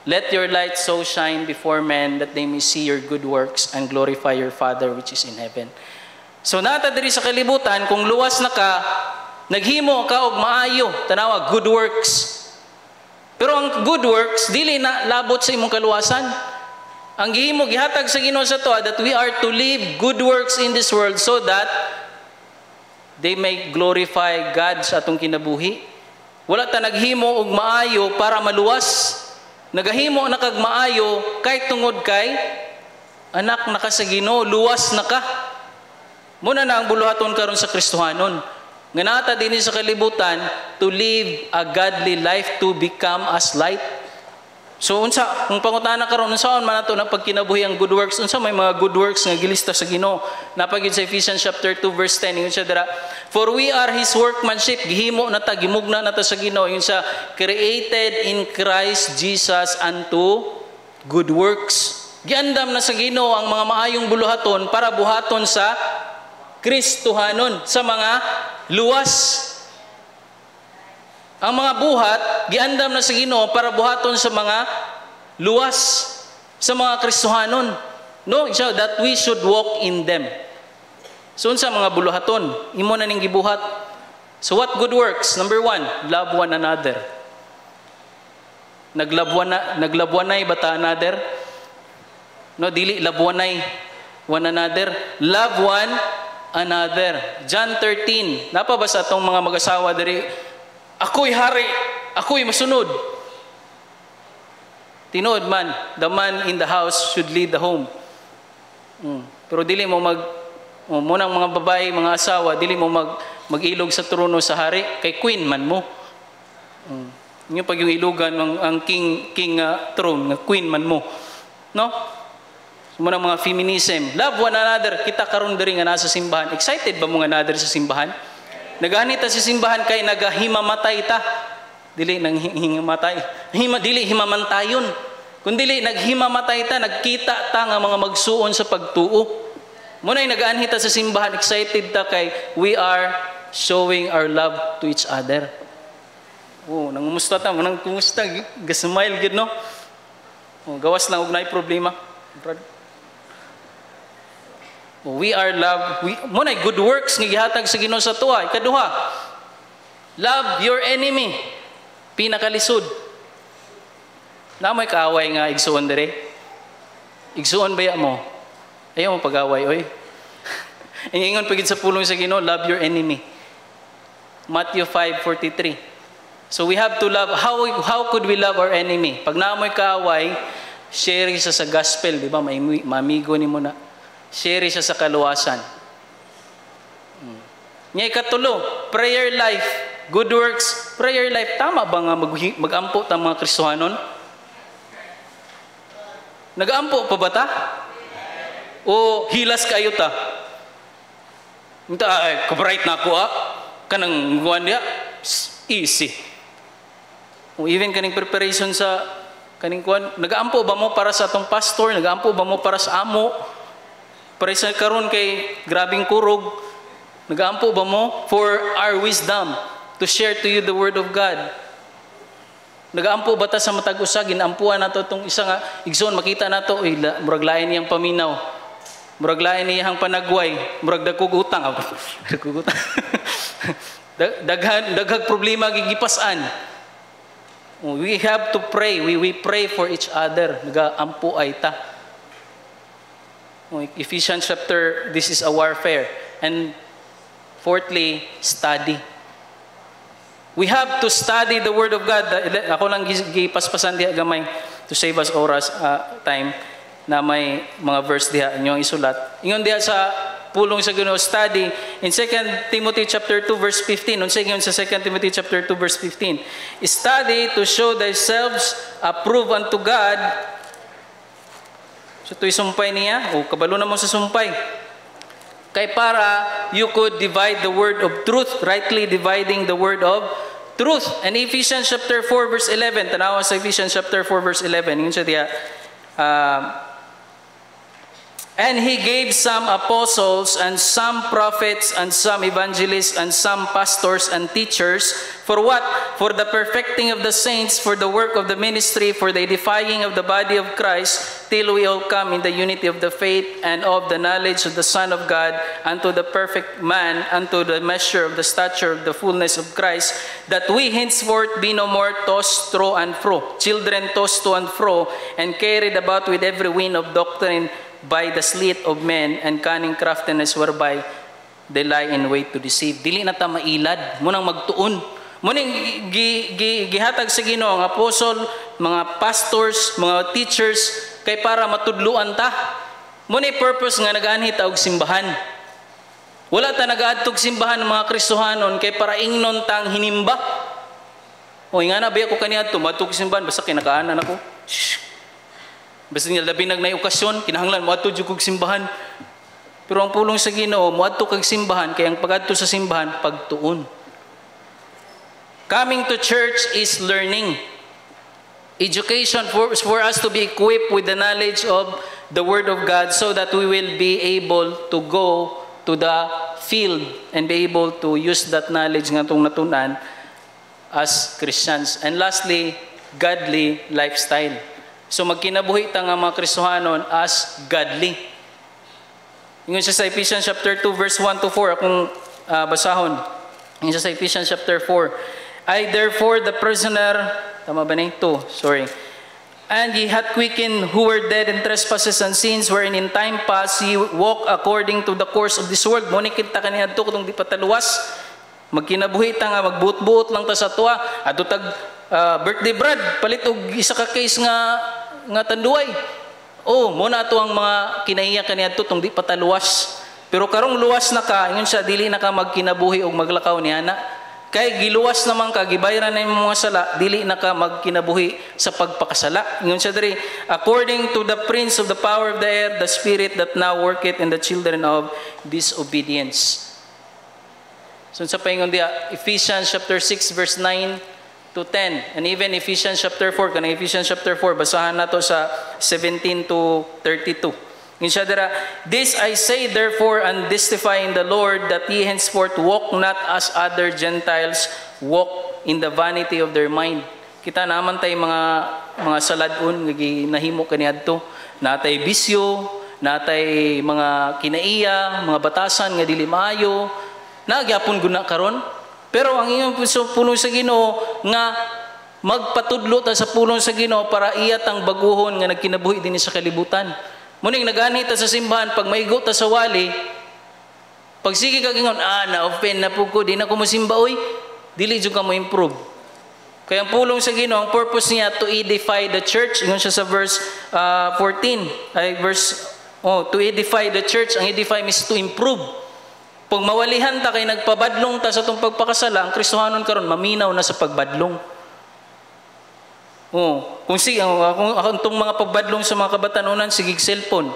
let your light so shine before men that they may see your good works and glorify your Father which is in heaven. So nata diri sa kalibutan, kung luwas na ka, naghimo ka og maayo, tanawa good works. Pero ang good works dili na labot sa imong kaluwasan. Ang gihimo gihatag sa Ginoo sa toa that we are to live good works in this world so that they may glorify God sa atong kinabuhi. Wala ta naghimo og maayo para maluwas. Nagahimo na kag maayo kay tungod kay anak na ka sa Ginoo, luwas na ka. Muna na ang buluhaton karon sa Kristohanon. Nga nata dinhi sa kalibutan to live a godly life, to become as light. So unsa kung pangutana karon unsaon man nato na pagkinabuhi ang good works? Unsa may mga good works nga gilista sa Ginoo? Napagid sa Ephesians chapter 2 verse 10 ingon siya dira, for we are his workmanship, gihimo na ta, gimugna na ta sa Ginoo. Ingon siya, created in Christ Jesus unto good works. Giandam na sa Ginoo ang mga maayong buluhaton para buhaton sa Kristohanon, sa mga luwas. Ang mga buhat, giandam na sa Ginoo para buhaton sa mga luwas, sa mga Kristohanon. No, so that we should walk in them. So sa mga buluhaton, imo na ning gibuhat. So what good works? Number 1, love one another. Naglabwanay ba ta another? No, dili labwanay one another. Love one another. John 13. Napabasa tong mga mag-asawa diri, ako'y hari, ako'y masunod. Tinood man, the man in the house should lead the home. Pero dili mo munang mga babae, mga asawa, dili mo mag-ilog sa trono sa hari, kay queen man mo. Yung pag yung ilugan ang king throne, nga queen man mo. No? Muna mga feminism. Love one another. Kita karon diri nga nasa simbahan. Excited ba mo nga another sa simbahan? Nagani ta sa simbahan kay nagahimamatay ta. Dili nang himamatay. Dili himamantayon. Kung dili naghimamatay ta, nagkita ta nga mga magsuon sa pagtuo. Muna'y nag-aanhi ta sa simbahan, excited ta kay we are showing our love to each other. Oh, nangumusta ta, manang kumusta, gasmile gid no. Oh, gawas lang og naay problema. Oh, we are love. Muna'y good works nga gihatag sa Ginoo sa tuwa. Ikaduha, love your enemy. Pinakalisod. Namoy kaaway nga igsuon dire. Igsuon ba mo? Ayaw mo pag-away, oy. Ingon pagid sa pulong sa Ginoo, love your enemy. Matthew 5:43. So we have to love. How could we love our enemy? Pag namoy kaaway, share siya sa gospel, di ba? Mamigo ni mo na. Share siya sa kaluwasan. Nya ikatulo, prayer life, good works, prayer life. Tama ba nga mag-ampo ta mga Kristohanon? Nag-ampo pa ba ta? O hilas kayo ta? Minta, kabright na ako kanang guwan niya, easy. O even kaning preparation sa kaning kuwan, nag-ampo ba mo para sa atong pastor? Nag-ampo ba mo para sa amo? Para sa karon kay grabing kurog, nag-ampo ba mo for our wisdom to share to you the word of God? Nag-ampo ba ta sa matag usa ginampuan nato tong isa nga igsoon makita nato oy murag lain niyang paminaw. Murag lain niyang panagway, murag dagkog utang. Dagkog utang. Daghag problema gigipasan. We have to pray. We pray for each other. Nag-ampo ay ta. Ephesians chapter, this is a warfare. And fourthly, study. We have to study the Word of God. Ako lang gipaspasan diha gamay to save us oras time na may mga verse diha inyong isulat. Ingon diha sa pulong sa Ginoo, study in 2 Timothy chapter 2 verse 15. Unsay ingon sa 2 Timothy chapter 2 verse 15? Study to show thyself approved unto God. So ito'y sumpay niya, o kabalo na mo sa sumpay. Kay para you could divide the word of truth, rightly dividing the word of truth. And Ephesians chapter 4 verse 11, tanawa sa Ephesians chapter 4 verse 11, yun siya diya, and he gave some apostles and some prophets and some evangelists and some pastors and teachers for what? For the perfecting of the saints, for the work of the ministry, for the edifying of the body of Christ, till we all come in the unity of the faith and of the knowledge of the Son of God, unto the perfect man, unto the measure of the stature of the fullness of Christ, that we henceforth be no more tossed to and fro, children tossed to and fro, and carried about with every wind of doctrine, by the sleight of men and cunning craftiness whereby they lie in wait to deceive. Dili na ta mailad, munang magtuon. Munang gihatag sa Ginoo ang apostol, mga pastors, mga teachers kay para matudluan ta. Munay purpose nga nag-anhi ta og simbahan. Wala ta nag-adtog simbahan mga Kristohanon kay para ingnon tang hinimba. O nga na ba ako kaniadto matug simbahan basta kinakaanan ako. Basta niya labi nagnay okasyon, kinahanglan mo adto jud kog simbahan. Pero ang pulong sa Ginoo, mo adto kag simbahan kay ang pag-adto sa simbahan pagtuon. Coming to church is learning. Education for us to be equipped with the knowledge of the Word of God so that we will be able to go to the field and be able to use that knowledge nga itong natunan as Christians. And lastly, godly lifestyle. So magkinabuhi ta nga mga Kristohanon as godly. Ingon siya sa Ephesians chapter 2 verse 1 to 4 akong basahon. Ingon siya sa Ephesians chapter 4. I therefore the prisoner, tama ba na ito? Sorry. And ye hath quickened who were dead in trespasses and sins wherein in time past ye walk according to the course of this world. Mo ni kita kaniadto kung di pataluwas. Magkinabuhi ta nga magbuot-buot lang ta sa tuwa. Adto tag birthday brad palit og isa ka case nga tanduay. Oh, mo na ato ang mga kinahiya kaniadto tong di pataluwas. Pero karong luwas na ka, ingon siya dili na ka magkinabuhi og maglakaw niana. Kay giluwas naman ka, gibayran na yung mga sala, dili na ka magkinabuhi sa pagpakasala. Ingon siya diri, according to the prince of the power of the air, the spirit that now worketh in the children of disobedience. So sa paingon dia, Ephesians chapter 6 verse 9 to 10. And even Ephesians chapter 4, kanang Ephesians chapter 4, basahan na to sa 17 to 32. This I say therefore and testify in the Lord that ye henceforth walk not as other Gentiles walk in the vanity of their mind. Kita naman tayo mga saladon nga ginahimo kaniadto, natay bisyo, natay mga kinaiya, mga batasan nga dili maayo, nagyapon guna karon. Pero ang iyong puno sa Ginoo nga magpatudlo ta sa pulong sa Ginoo para iyat ang baguhon nga nagkinabuhi dinhi sa kalibutan. Muning nagani ta sa simbahan, pag maigo ta sa wali, pag sige ka gingon, na-open na po ko, di na ko musimba, oy, dili jud ka mo improve. Kaya ang pulong sa Ginoo, ang purpose niya to edify the church. Ingon siya sa verse 14, to edify the church. Ang edify means to improve. Pag mawalihan ta kay nagpabadlong ta sa itong pagpakasala, ang Kristohanon karon maminaw na sa pagbadlong. Kung itong mga pagbadlong sa mga kabatanunan, sigig cellphone.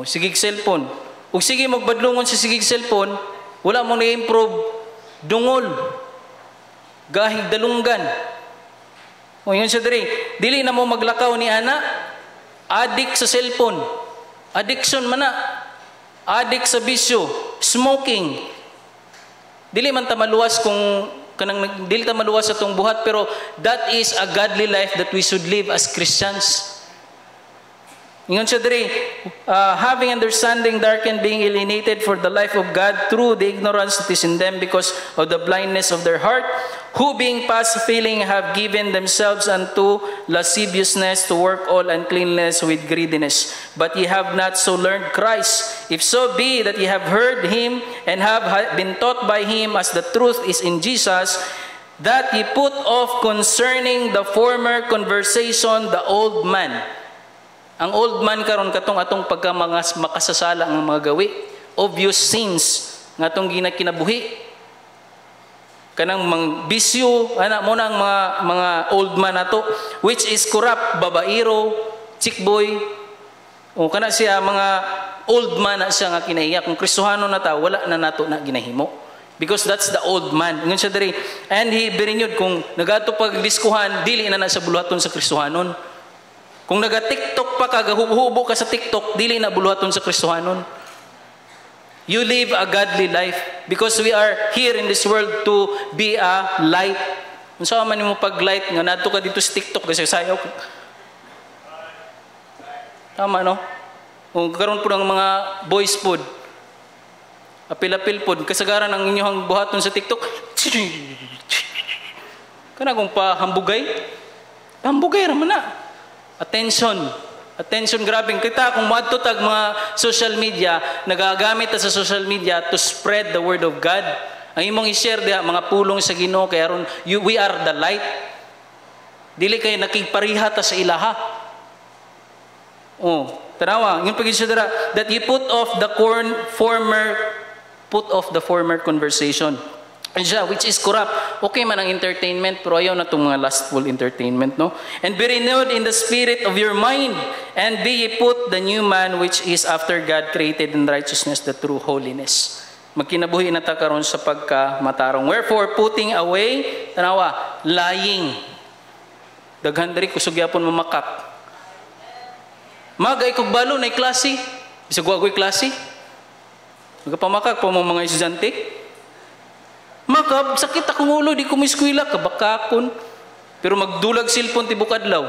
Sigig cellphone. Kung sige magbadlongon sa sigig cellphone, wala mo na-improve, dungol, gahig dalunggan. Yun siya diri, dili na mo maglakaw ni ana, addict sa cellphone, addiction man na, addict sa bisyo, smoking. Dili man ta maluwas kung kanang dili ta maluwas sa tong buhat, pero that is a godly life that we should live as Christians. Ingon siya diri, having understanding darkened, being alienated for the life of God through the ignorance that is in them because of the blindness of their heart, who being past feeling have given themselves unto lasciviousness to work all uncleanness with greediness. But ye have not so learned Christ. If so be that ye have heard him and have been taught by him as the truth is in Jesus, that ye put off concerning the former conversation the old man. Ang old man karon katong atong pagka mga makasasala ang mga gawi, obvious sins nga atong ginakinabuhi. Kanang mga bisyo, ana mo nang mga old man nato, which is corrupt, babairo, chickboy, o kana siya mga old man na siya nga kinaiya. Kung Kristohano na ta, wala na nato na ginahimo. Because that's the old man. Ingon siya diri, and he berinyod kung nagato pag diskuhan, dili na sa buluhaton sa Kristohanon. Kung naga-TikTok pa ka, gahubo ka sa TikTok, dili na buluhaton sa Kristohanon. You live a godly life because we are here in this world to be a light. Kung saan man mo pag-light, nga nato ka dito sa TikTok kasi sayaw ka. Tama, no? Kung karoon po ng mga boys food, apil-apil po, kasagaran ang inyong buhaton sa TikTok, kana kung pa-hambugay, raman na. Attention, grabe. Kita kung madtutag mga social media, nagagamit sa social media to spread the word of God. Ang imong i-share diha, mga pulong sa Ginoo, kaya ron, we are the light. Dili kayo nakigpariha ta sa ilaha. Tanawa, yung pag-isadara, that you put off the former conversation. Which is corrupt. Okay man ang entertainment, pero ayaw na itong mga lustful entertainment, no? And be renewed in the spirit of your mind, and be ye put the new man which is after God, created in righteousness, the true holiness. Magkinabuhi na ta karon sa pagkamatarong. Wherefore, putting away, tanawa, lying. Daghan diri kusog gyapon mamakak. Magay kog balo na klase. Bisag wagoy klase. Magapamakak pa mo mga estudyante. Sakit akong ulo, di ko mo eskwela, kabakakon. Pero magdulag silpon tibok adlaw.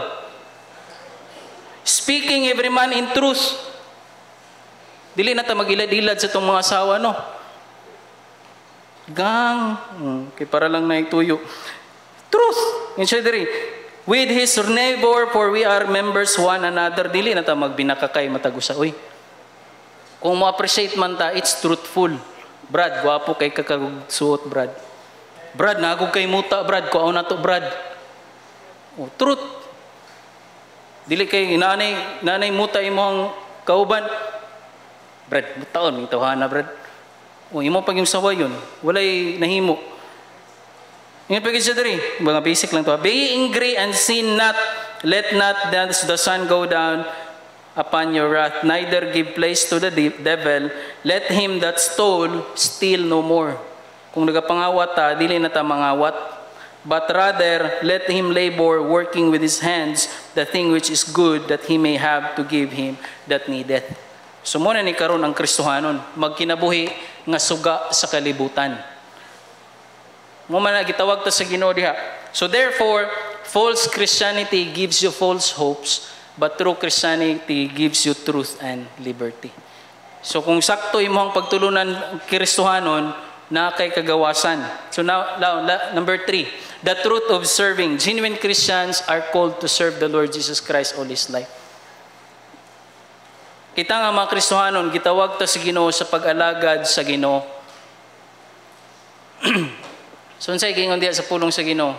Speaking every man in truth. Dili na ta magilad-ilad sa itong mga asawa, no? Kay para lang na ituyo. Truth. With his neighbor, for we are members one another. Dili na ta magbinakakay matagusa. Uy, kung mo-appreciate man ta, it's truthful. Brad, gwapo kay kakagsuot, Brad. Brad, nagog kay muta, Brad. Kuaw na to, Brad. Truth. Dili kay nanay muta imong kauban. Brad, mutaon, may tawhana, Brad. Imo pag yung sawa yun. Walay nahimo. Yung pagkid siya diri, mga basic lang to. Be angry and sin not, let not the sun go down upon your wrath, neither give place to the devil, let him that stole steal no more. Kung nagapangawat ta, dili na ta mangawat, but rather let him labor, working with his hands, the thing which is good, that he may have to give him that needeth. So muna ni karon ang Kristohanon, magkinabuhi nga suga sa kalibutan. Mo man gitawag ta sa Ginoo diha. So therefore, false Christianity gives you false hopes, but true Christianity gives you truth and liberty. So kung sakto imong pagtulunan Kristohanon, na kay kagawasan. So now number 3, the truth of serving. Genuine Christians are called to serve the Lord Jesus Christ all his life. Kita nga mga Kristohanon, gitawag ta sa Ginoo sa pag-alagad sa Ginoo. So unsay gingon diha sa pulong sa Ginoo?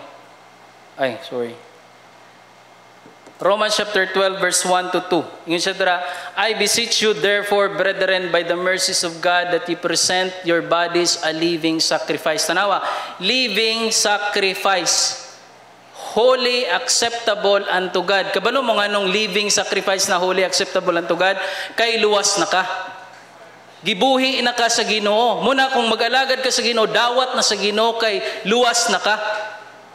Romans chapter 12 verse 1 to 2. Ingon siya dira, I beseech you therefore, brethren, by the mercies of God, that you present your bodies a living sacrifice. Tanawa, living sacrifice, holy, acceptable unto God. Kabalo mo nga nung living sacrifice na holy, acceptable unto God, kay luwas na ka. Gibuhi na ka sa Ginoo. Muna kung mag-alagad ka sa Ginoo, dawat na sa Ginoo kay luwas na ka.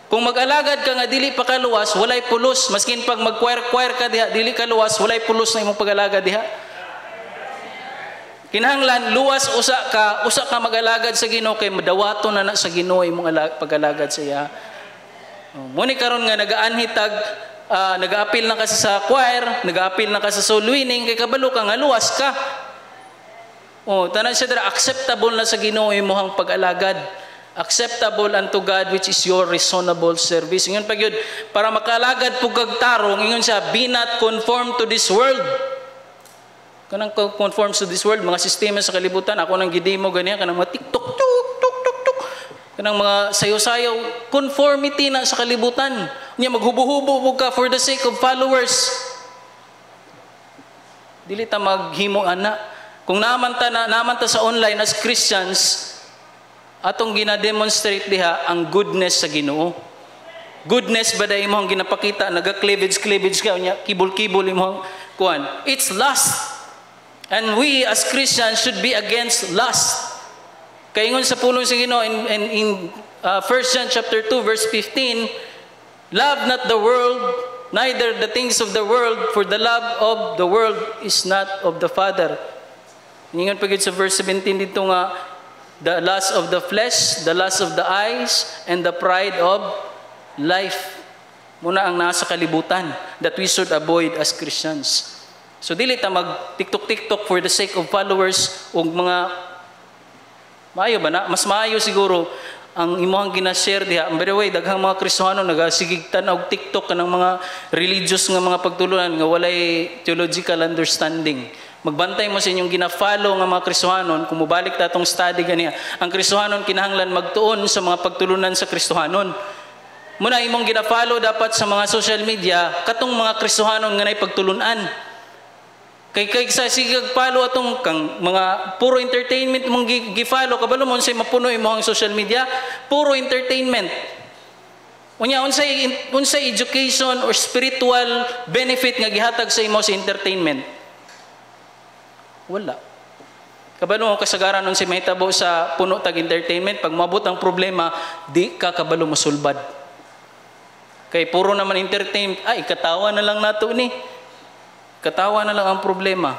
Kung mag-alagad ka nga dili pa ka luwas, walay pulos. Maskin pag mag-choir ka diha, dili ka luwas, walay pulos na imong pag-alagad diha. Kinahanglan luwas usa ka mag-alagad sa Ginoo kay madawaton na sa Ginoo imong pag-alagad sa iya. Muni karon nga nagaanhitag nagaapil na ka sa choir, nagaapil na ka sa soul winning, kay kabalo ka nga luwas ka. Tanan siya dira, acceptable na sa Ginoo imong pag-alagad. Acceptable unto God, which is your reasonable service. Ingon pag yun, para makalagad po kag tarong, ingon siya, be not conformed to this world. Kanang conform to this world, mga sistema sa kalibutan, ako nang gidemo ganyan, kanang mga TikTok, tuk, kanang mga sayo-sayo, conformity na sa kalibutan. Niya maghubo-hubo ka for the sake of followers. Dili ta maghimo ana. Kung naman ta sa online as Christians, atong gina-demonstrate diha ang goodness sa Ginoo. Goodness ba dahil imong ginapakita, naga-cleavage ka, kibul-kibul imong kuan. It's lust. And we as Christians should be against lust. Kaingon sa pulong sa Ginoo in 1 John chapter 2 verse 15, love not the world, neither the things of the world, for the love of the world is not of the Father. Ingon pagid sa verse 17 dito nga, the lust of the flesh, the lust of the eyes, and the pride of life. Muna ang nasa kalibutan that we should avoid as Christians. So dili ta mag TikTok for the sake of followers o mga maayo ba na? Mas maayo siguro ang imong gina-share diha. By the way, daghang mga Kristohano nagasigig tanaw TikTok kanang mga religious nga mga pagtulunan nga walay theological understanding. Magbantay mo sa inyong gina-follow nga mga Kristohanon, kung mubalik ta tong study ganiya, ang Kristohanon kinahanglan magtuon sa mga pagtulunan sa Kristohanon. Muna imong gina-follow dapat sa mga social media, katong mga Kristohanon nga nay pagtulunan. Kay sa sigag follow atong kang mga puro entertainment mong gi-follow, kabalo mo unsay mapuno imong social media, puro entertainment. Unya unsay education or spiritual benefit nga gihatag sa imo sa entertainment? Wala. Kabalo mo kasagaran nun si mahitabo sa puno tag entertainment, pag mabot ang problema, di ka kabalo mo sulbad. Kay puro naman entertainment, katawa na lang nato ni. Katawa na lang ang problema.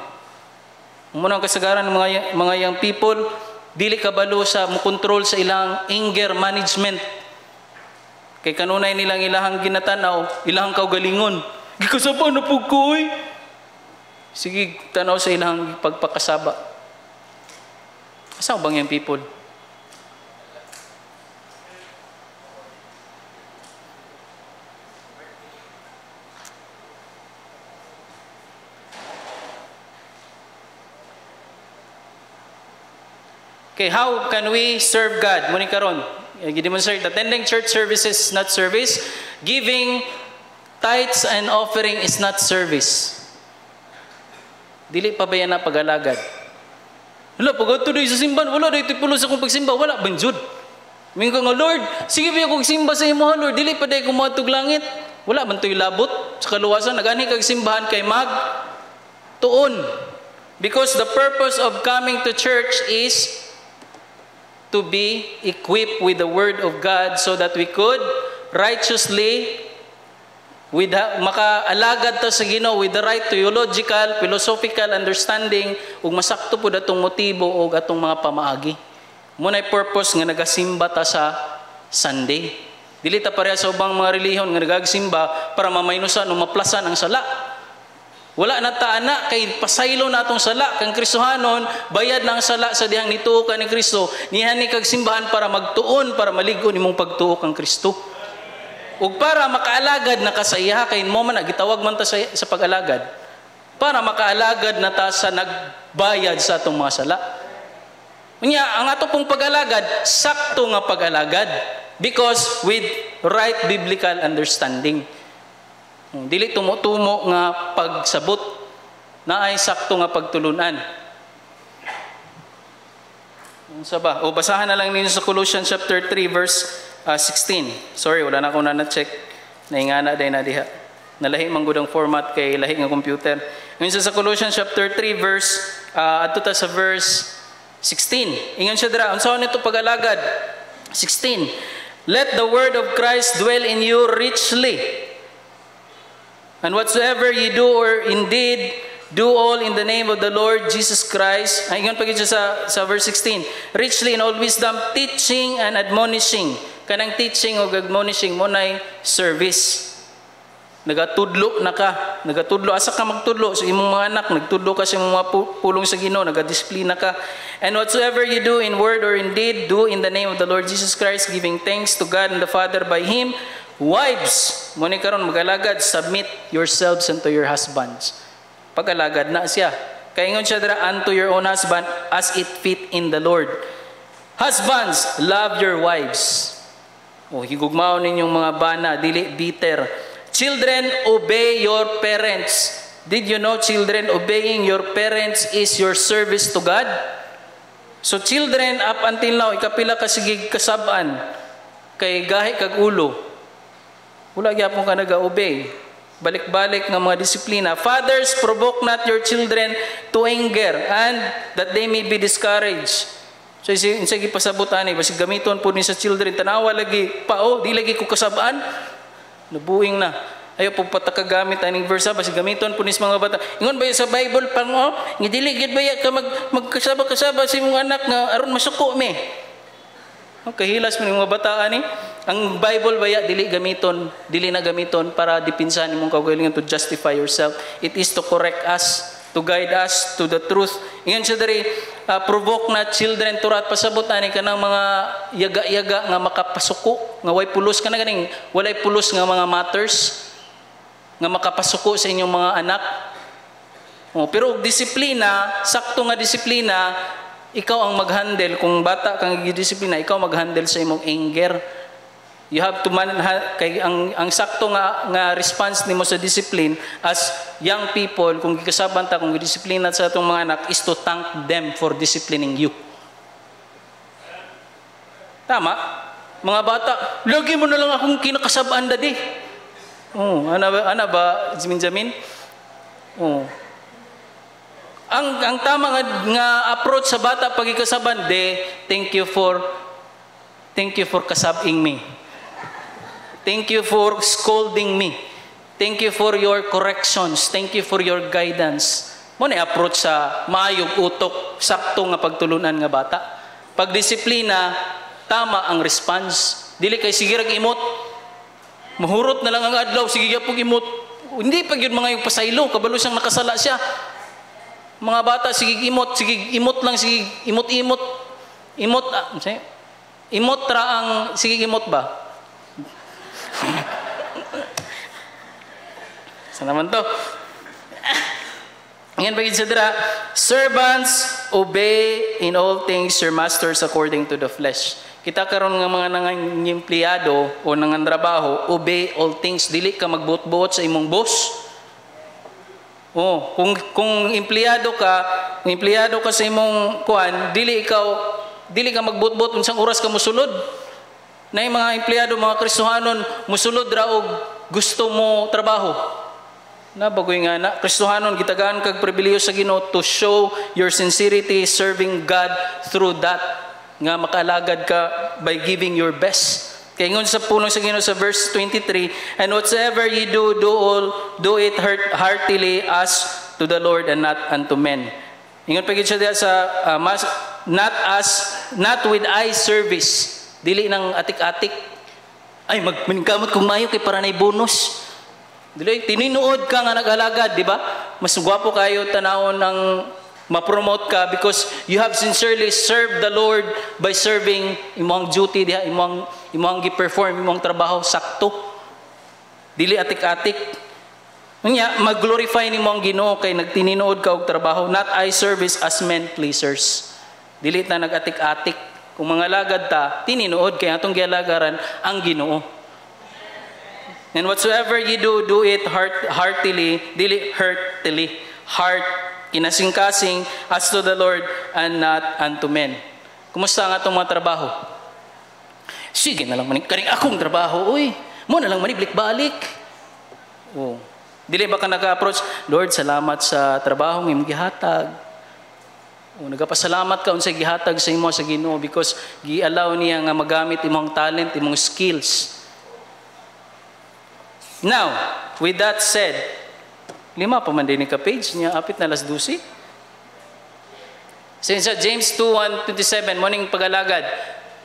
Muna ang kasagaran ng mga young people, dili kabalo sa mo control sa ilang anger management. Kay kanunay nilang ilahang ginatanaw, ilahang kaugalingon. Gikasaba na po ko eh. Sige, tanaw sa ilang pagpakasaba. Asaw bang yung people? Okay, how can we serve God? Muni karon, i-demonstrate, attending church services is not service. Giving tithes and offering is not service. Dili pa ba yan na pag-alagad? Wala, pag ito doon sa simbahan, wala, dito pulos akong pagsimba, wala, banjud. Mingo nga, Lord, sige ba kong simba sa imo, Lord, dili pa day kumatog langit. Wala man to'y labot sa kaluwasan. Nagani kag simbahan kay mag tuon. Because the purpose of coming to church is to be equipped with the Word of God so that we could righteously makaalagad ta sa Ginoo with the right theological, philosophical understanding ug masakto pud atong motibo ug atong mga pamaagi. Muna'y purpose nga nagasimba ta sa Sunday. Dili ta pareha sa ubang mga relihiyon nga nagagsimba para mamaynusan o maplasan ang sala. Wala na ta ana kay pasaylo na atong sala kang Kristohanon, bayad na ang sala sa dihang nituo ka ni Kristo. Nihan ni kag simbahan para magtuon, para maligo nimong pagtuo kang Kristo. Ug para makaalagad na ka sa iya kay mo man gitawag man ta sa pag-alagad. Para makaalagad na ta sa nagbayad sa atong mga sala. Unya, ang ato pong pag-alagad, sakto nga pag-alagad. Because with right biblical understanding. Dili tumo-tumo nga pagsabot na ay sakto nga pagtulunan. Unsa ba? O basahan na lang ninyo sa Colossians chapter 3 verse 16. Sorry, wala na akong na-check. Naingana day na diha. Nalahi man gud ang format kay lahi nga computer. Ngayon sa Colossians chapter 3 verse adto ta sa verse 16. Ingon siya dira, unsa nito pag-alagad? 16. Let the word of Christ dwell in you richly. And whatsoever you do or indeed do all in the name of the Lord Jesus Christ. Ingon pa gid siya sa verse 16. Richly in all wisdom, teaching and admonishing. Kanang teaching o admonishing mo nay service. Nagatudlo na ka. Nagatudlo. Asa ka magtudlo? So imong mga anak, nagtudlo ka sa imong mga pulong sa Ginoo, nagadisiplina ka. And whatsoever you do in word or in deed, do in the name of the Lord Jesus Christ, giving thanks to God and the Father by Him. Wives, muni karon mag-alagad, submit yourselves unto your husbands. Pag-alagad na siya. Kaya ingon siya dira, unto your own husband as it fit in the Lord. Husbands, love your wives. O higugmao ninyong mga bana, dili bitter. Children, obey your parents. Did you know, children, obeying your parents is your service to God? So children, up until now, ikapila ka sigig kasabaan, kay gahi kag ulo. Wala gyapon ka naga-obey. Balik-balik ng mga disiplina. Fathers, provoke not your children to anger, and that they may be discouraged. So sige pasabutan ni, basi gamiton po ni sa children, tanawa lagi, pao, di lagi ko kasabaan. Nabuing na. Ayaw po patakagamit aning verse, basi gamiton po ni sa mga bata. Ingon ba sa Bible pang ngidili gid ba ka magkasaba-kasaba si mong anak nga aron masuko me. Kahilas man mga bata ani. Ang Bible baya dili na gamiton para dipinsan imong kaugalingon to justify yourself. It is to correct us, to guide us to the truth. Ingon siya diri, provoke na children to rat pasabot ani kanang mga yaga-yaga nga makapasuko, nga way pulos kana ganing walay pulos nga mga matters nga makapasuko sa inyong mga anak. Pero disiplina, sakto nga disiplina, ikaw ang mag-handle. Kung bata kang gidisiplina, ikaw mag-handle sa imong anger. You have to kay ang sakto nga response nimo sa discipline as young people, kung gikasaban ta, kung gidisiplina sa atong mga anak, is to thank them for disciplining you. Tama? Mga bata, lagi mo na lang akong kinakasabaan dadi. Ana ba Benjamin? Ang tama nga approach sa bata pag ikasaban, thank you for kasabing me. Thank you for scolding me. Thank you for your corrections. Thank you for your guidance. Mo na approach sa maayong utok, sakto nga pagtulunan nga bata. Pag disiplina, tama ang response. Dili kay sige rag imot. Mahurot na lang ang adlaw, sige gyapon imot. Hindi pag yun mga yung pasaylo, kabalo siyang nakasala siya. Mga bata, sige imot lang, sige imot-imot. Imot ra ang, sige imot ba? Saan naman to? Ngayon bagay sa dira, servants, obey in all things your masters according to the flesh. Kita karon nga mga nangang-empleyado o nangantrabaho, obey all things. Dili ka magbuot-buot sa imong boss. Kung empleyado ka sa imong kuan, dili ka magbuot-buot unsang oras ka mosulod. Na yung mga empleyado, mga Kristohanon, musulod ra og gusto mo trabaho. Na bagoy nga na, Kristohanon, gitagaan kag pribilehiyo sa Ginoo to show your sincerity serving God through that. Nga makaalagad ka by giving your best. Kaya ngun sa punong sa Ginoo sa verse 23, and whatsoever ye do, do it heartily as to the Lord and not unto men. Ingon pa gid siya sa not with eye service. Dili ng atik-atik. Ay, magmaningkamot kung mayo kay para na bonus. Dili, tininuod ka nga nag-alagad, di ba? Mas gwapo kayo tanawon ng ma-promote ka because you have sincerely served the Lord by serving imong duty, diha, imong gi-perform, imong trabaho sakto. Dili atik-atik. Nya, mag-glorify ni mong Ginoo kay nagtininuod ka og trabaho, not eye service as men pleasers. Dili ta nag-atik-atik. Kung mga lagad ta, tininuod kay atong gialagaran ang Ginoo. And whatsoever ye do, do it heartily, dili heartily, heart, kinasing-kasing, as to the Lord and not unto men. Kumusta ang atong mga trabaho? Sige na lang maning karing akong trabaho, uy. Mo na lang maniblik-balik. Oh. Dili ba ka nag-approach, Lord, salamat sa trabaho ng imong gihatag. O, nagapasalamat ka unsay gihatag sa imo sa Ginoo because gi-allow niya nga magamit imong talent, imong skills. Now, with that said, 5 pa man din ka page niya, apit na 12. Since James 2:1-27, morning pagalagad,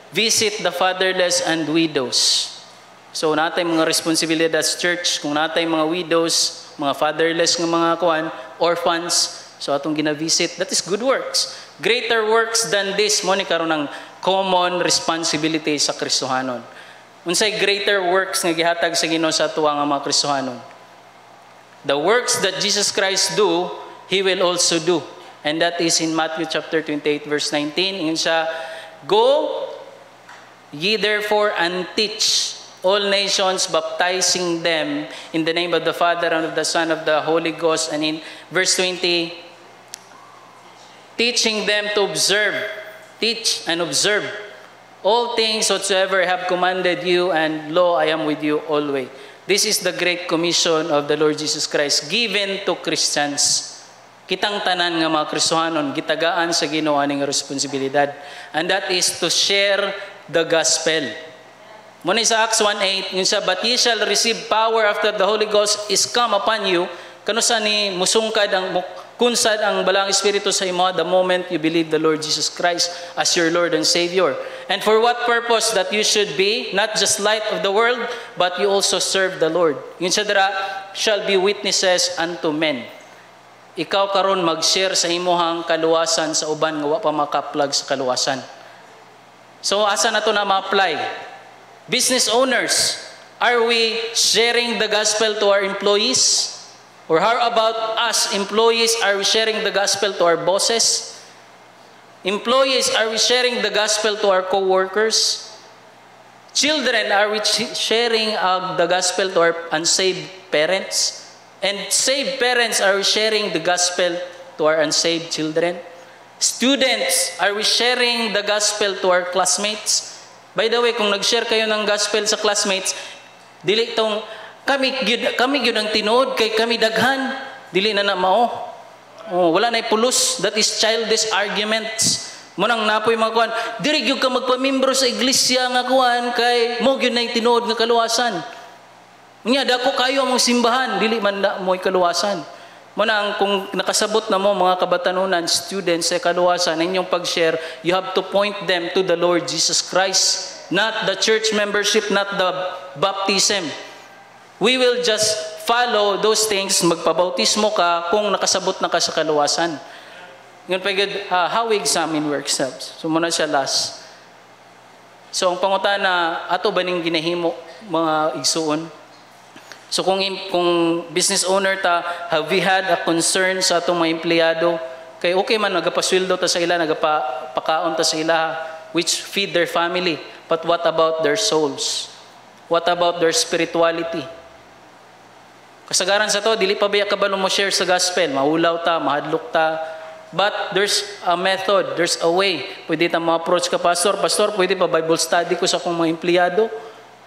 visit the fatherless and widows. So, natay mga responsibilidad as church, kung natay mga widows, mga fatherless nga mga orphans, so atong gina-visit, that is good works. Greater works than this, mo ni karon ng common responsibility sa Kristohanon. Unsay greater works nga gihatag sa Ginoo sa atuwa nga mga Kristohanon? The works that Jesus Christ do, He will also do. And that is in Matthew chapter 28 verse 19. Ingon siya, go ye therefore and teach all nations, baptizing them in the name of the Father and of the Son of the Holy Ghost. And in verse 20, teaching them to observe, teach and observe all things whatsoever I have commanded you, and lo, I am with you always. This is the great commission of the Lord Jesus Christ given to Christians. Kitang tanan nga mga Kristohanon, gitagaan sa Ginoo aning responsibilidad. And that is to share the gospel. Muna sa Acts 1:8, yun sa, but ye shall receive power after the Holy Ghost is come upon you. Kanusa ni musungkad ang kunsad ang balang Espiritu sa imo the moment you believe the Lord Jesus Christ as your Lord and Savior. And for what purpose? That you should be not just light of the world, but you also serve the Lord. Yun sa dara, shall be witnesses unto men. Ikaw karon mag-share sa imuhang kaluwasan sa uban nga wa pa makaplag sa kaluwasan. So asa na to na ma-apply? Business owners, are we sharing the gospel to our employees? Or how about us employees, are we sharing the gospel to our bosses? Employees, are we sharing the gospel to our co-workers? Children, are we sharing the gospel to our unsaved parents? And saved parents, are we sharing the gospel to our unsaved children? Students, are we sharing the gospel to our classmates? By the way, kung nag-share kayo ng gospel sa classmates, dili tong kami gyud ang tinuod kay kami daghan, dili na mao. Oh, wala nay pulos, that is childish arguments. Munang napoy mga kuan, diri gyud ka magpamimbro sa iglesia nga kuan kay mo gyud nay tinuod nga kaluwasan. Unya dako kayo among simbahan, dili man na mo'y kaluwasan. Munang kung nakasabot na mo mga kabatanunan, students sa kaluwasan, inyong pag-share, you have to point them to the Lord Jesus Christ, not the church membership, not the baptism. We will just follow those things, magpabautismo ka kung nakasabot na ka sa kaluwasan. Yun pa yun, how we examine ourselves. So muna siya last. So ang pangutana, ato ba ning ginahimo mga igsuon? So kung business owner ta, have we had a concern sa atong mga empleyado? Kay okay man, nagapasweldo ta sa ila, nagapakaon ta sa ila, which feed their family. But what about their souls? What about their spirituality? Kasagaran sa to, dili pa ba kabalo mo share sa gospel? Mahulaw ta, mahadlok ta, But there's a method, there's a way. Pwede tayong ma-approach ka, Pastor, pwede pa Bible study ko sa akong mga empleyado?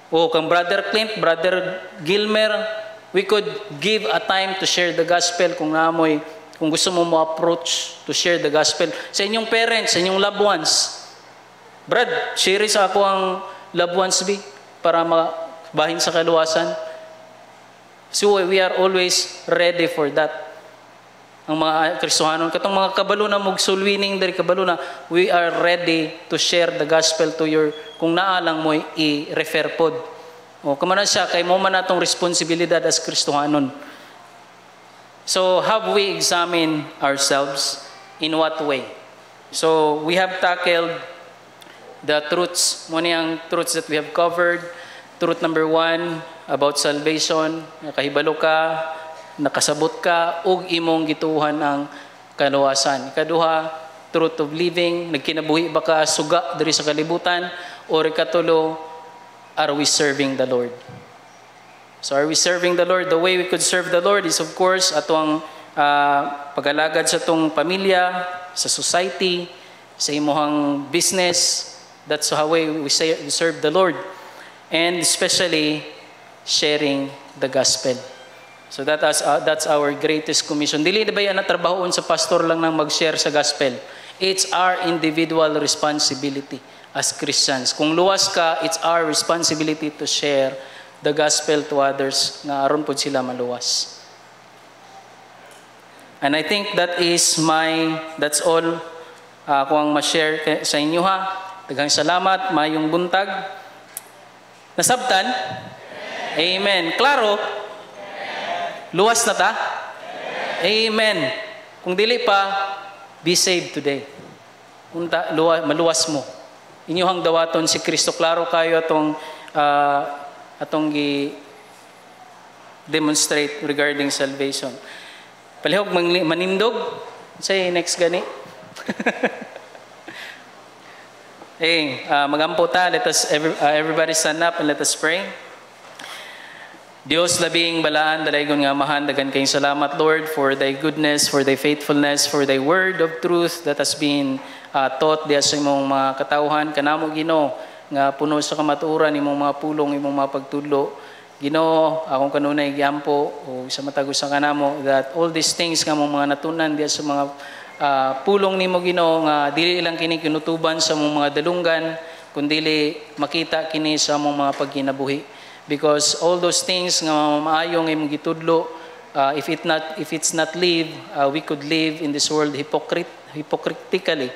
O kang Brother Clint, Brother Gilmer, we could give a time to share the gospel kung naamoy, kung gusto mo approach to share the gospel. Sa inyong parents, sa inyong loved ones. Brad, share sa ako ang loved ones, para mabahin sa kaluwasan. So we are always ready for that. Ang mga Kristohanon, katong mga kabalo na magsulwining dari kabalo na, we are ready to share the gospel to your, kung naalang mo i-refer pod. O kamana siya, kay mo man natong responsibilidad as Kristohanon. So have we examined ourselves? In what way? So we have tackled the truths, muna yung truths that we have covered. Truth number 1, about salvation, nakahibalo ka, nakasabot ka, ug imong gituhan ang kaluwasan. Ikaduha, truth of living, nagkinabuhi ba ka suga diri sa kalibutan, o ikatulo, are we serving the Lord? So are we serving the Lord? The way we could serve the Lord is of course atong pag-alagad sa atong pamilya, sa society, sa imuhang business. That's how we serve the Lord. And especially sharing the gospel. So that's our greatest commission. Dili na ba yan na trabahoon sa pastor lang nang mag-share sa gospel? It's our individual responsibility as Christians. Kung luwas ka, it's our responsibility to share the gospel to others nga aron pud sila maluwas. And I think that's all kung ma-share sa inyo ha. Daghang salamat, mayong buntag. Nasabtan? Amen. Klaro? Luwas na ta? Amen. Kung dili pa, be saved today. Maluwas mo. Inyuhang dawaton si Kristo. Klaro kayo atong demonstrate regarding salvation. Palihog manindog. Say next gani. Hey, magampo ta. Let us everybody stand up and let us pray. Dios labing balaan, dalaygon nga amahan, dagan kayong salamat, Lord, for thy goodness, for thy faithfulness, for thy word of truth that has been taught diya sa imong mga katawhan. Kanamo, Ginoo, nga puno sa kamatuoran, imong mga pulong, imong mga pagtudlo. Ginoo, akong kanunay giampo, o sa matagos sa kanamo, that all these things nga mong mga natunan diya sa mga pulong nimo, Ginoo, nga dili lang kini kinutuban sa mong mga dalunggan, kundili makita kini sa mong mga pagkinabuhi. Because all those things nga maayong imong gitudlo, if it's not live, we could live in this world hypocritically.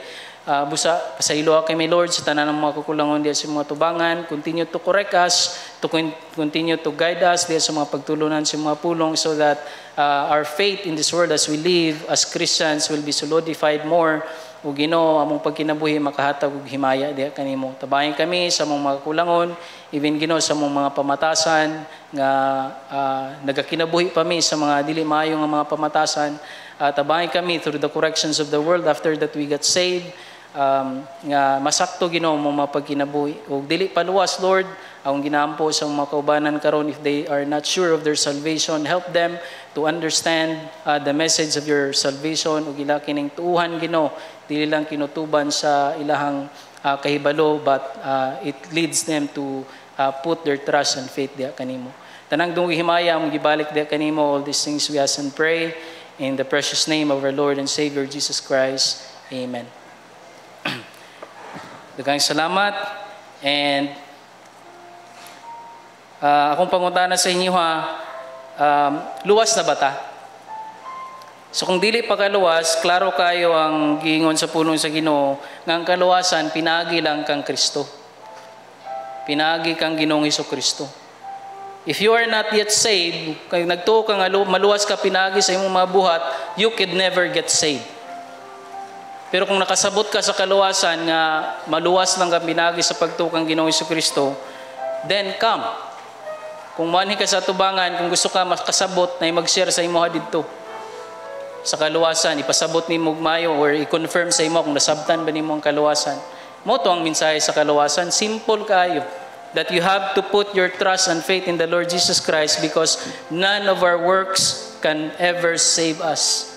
Busa pasaylo kay my Lord sa tanan ng mga kukulangon diya sa mga tubangan. Continue to correct us, to continue to guide us diya sa mga pagtulunan sa mga pulong, so that our faith in this world as we live as Christians will be solidified more. O Ginoo, among pagkinabuhi makahatag og himaya diha kanimo. Tabayan kami sa among mga kulangon, even Ginoo sa among mga pamatasan nga nagakinabuhi pa mi sa mga dili maayo nga mga pamatasan. Tabayan kami through the corrections of the world after that we got saved. Nga masakto, Ginoo, among mga pagkinabuhi. O dili paluwas, Lord, akong ginaampo sa mga kaubanan karon, if they are not sure of their salvation, help them to understand the message of your salvation. O gila kining tuuhan, Ginoo, dili lang kinutuban sa ilahang kahibalo, but it leads them to put their trust and faith diha kanimo. Tanang dungi himaya among gibalik diha kanimo. All these things we ask and pray in the precious name of our Lord and Savior Jesus Christ. Amen. Daghang salamat. And akong pangutana sa inyo ha, luwas na ba ta? So kung dili pa kaluwas, klaro kayo ang giingon sa pulong sa Ginoo, nga ang kaluwasan pinaagi lang kang Kristo. Pinaagi kang Ginoong Hesukristo. If you are not yet saved, kung nagtuo ka nga maluwas ka pinaagi sa imong mga buhat, you could never get saved. Pero kung nakasabot ka sa kaluwasan nga maluwas lang ka pinaagi sa pagtuo kang Ginoong Hesukristo, then come. Kung manhi ka sa tubangan, kung gusto ka makasabot na mag-share sa imo didto sa kaluwasan, ipasabot ni mo mayo or i-confirm sa imo kung nasabtan ba nimo ang kaluwasan. Mo to ang mensahe sa kaluwasan, simple kaayo, that you have to put your trust and faith in the Lord Jesus Christ, because none of our works can ever save us.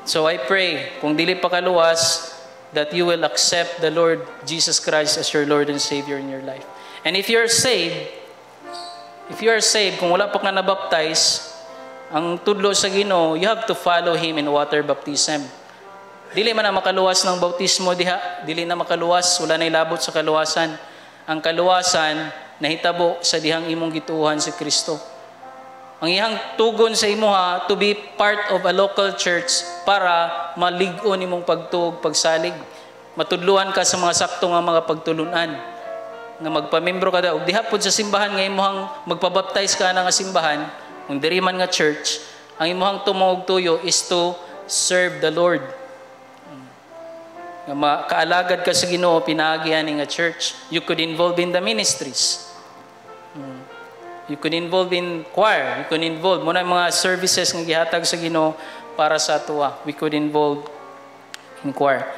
So I pray, kung dili pa kaluwas, that you will accept the Lord Jesus Christ as your Lord and Savior in your life. And if you are saved, kung wala pa ka nabaptize, ang tudlo sa Ginoo, you have to follow Him in water baptism. Dili man na makaluwas ng bautismo diha, dili na makaluwas, wala na ilabot sa kaluwasan. Ang kaluwasan, nahitabo sa dihang imong gituhan si Kristo. Ang ihang tugon sa imuha to be part of a local church para malig-on imong pagtuog, pagsalig. Matudluan ka sa mga sakto nga mga pagtulunan. Nga magpamembro ka daw. Diha pod sa simbahan nga imuhang magpabaptize ka na nga simbahan, kung diri man nga church, ang imuhang tumog tuyo is to serve the Lord. Nga makaalagad ka sa Ginoo, pinaagi ani nga church. You could involve in the ministries. You could involve in choir. You could involve muna yung mga services nga gihatag sa Ginoo para sa atuwa. We could involve in choir.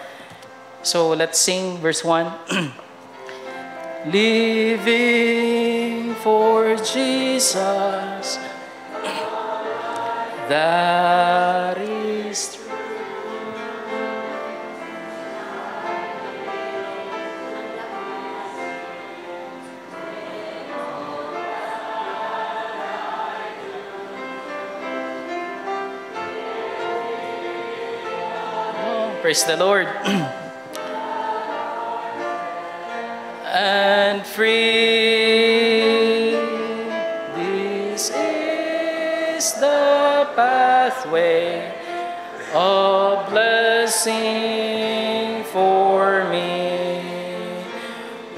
So let's sing verse 1. Living for Jesus, that is true. Praise the Lord. And free, this is the pathway of blessing for me.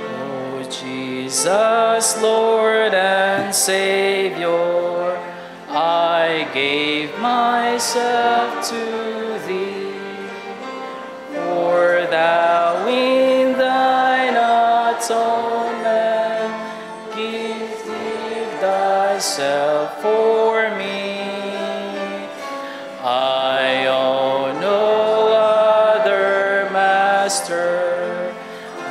Oh Jesus, Lord and Savior, I gave myself to Thee. For Thou in Thine atonement give Thyself for me. I own no other master.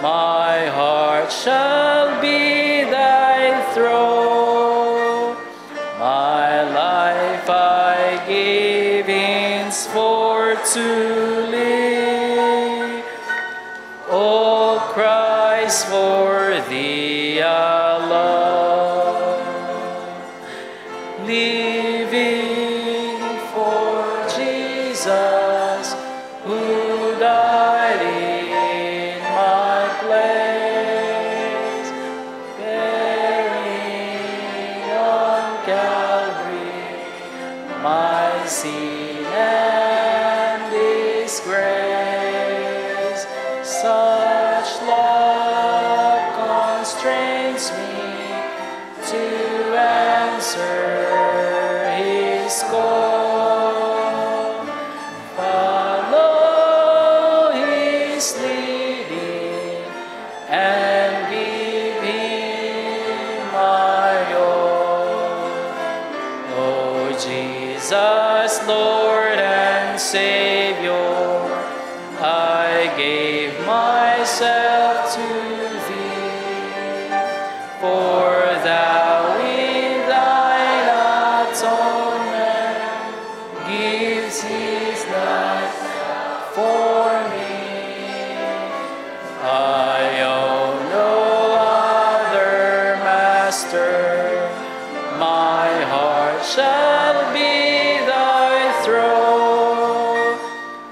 My heart shall be Thy throne. My life I give henceforth to live. O Christ, for Thee alone. Living for Jesus, who died in my place, bearing on Calvary my sin and disgrace. Such love constrains me to answer His call, follow His leading, and give Him my all. Oh Jesus, Lord and Savior, I gave myself to Thee. For Thou in Thine atonement gives His life for me. I own no other master. My heart shall be Thy throne.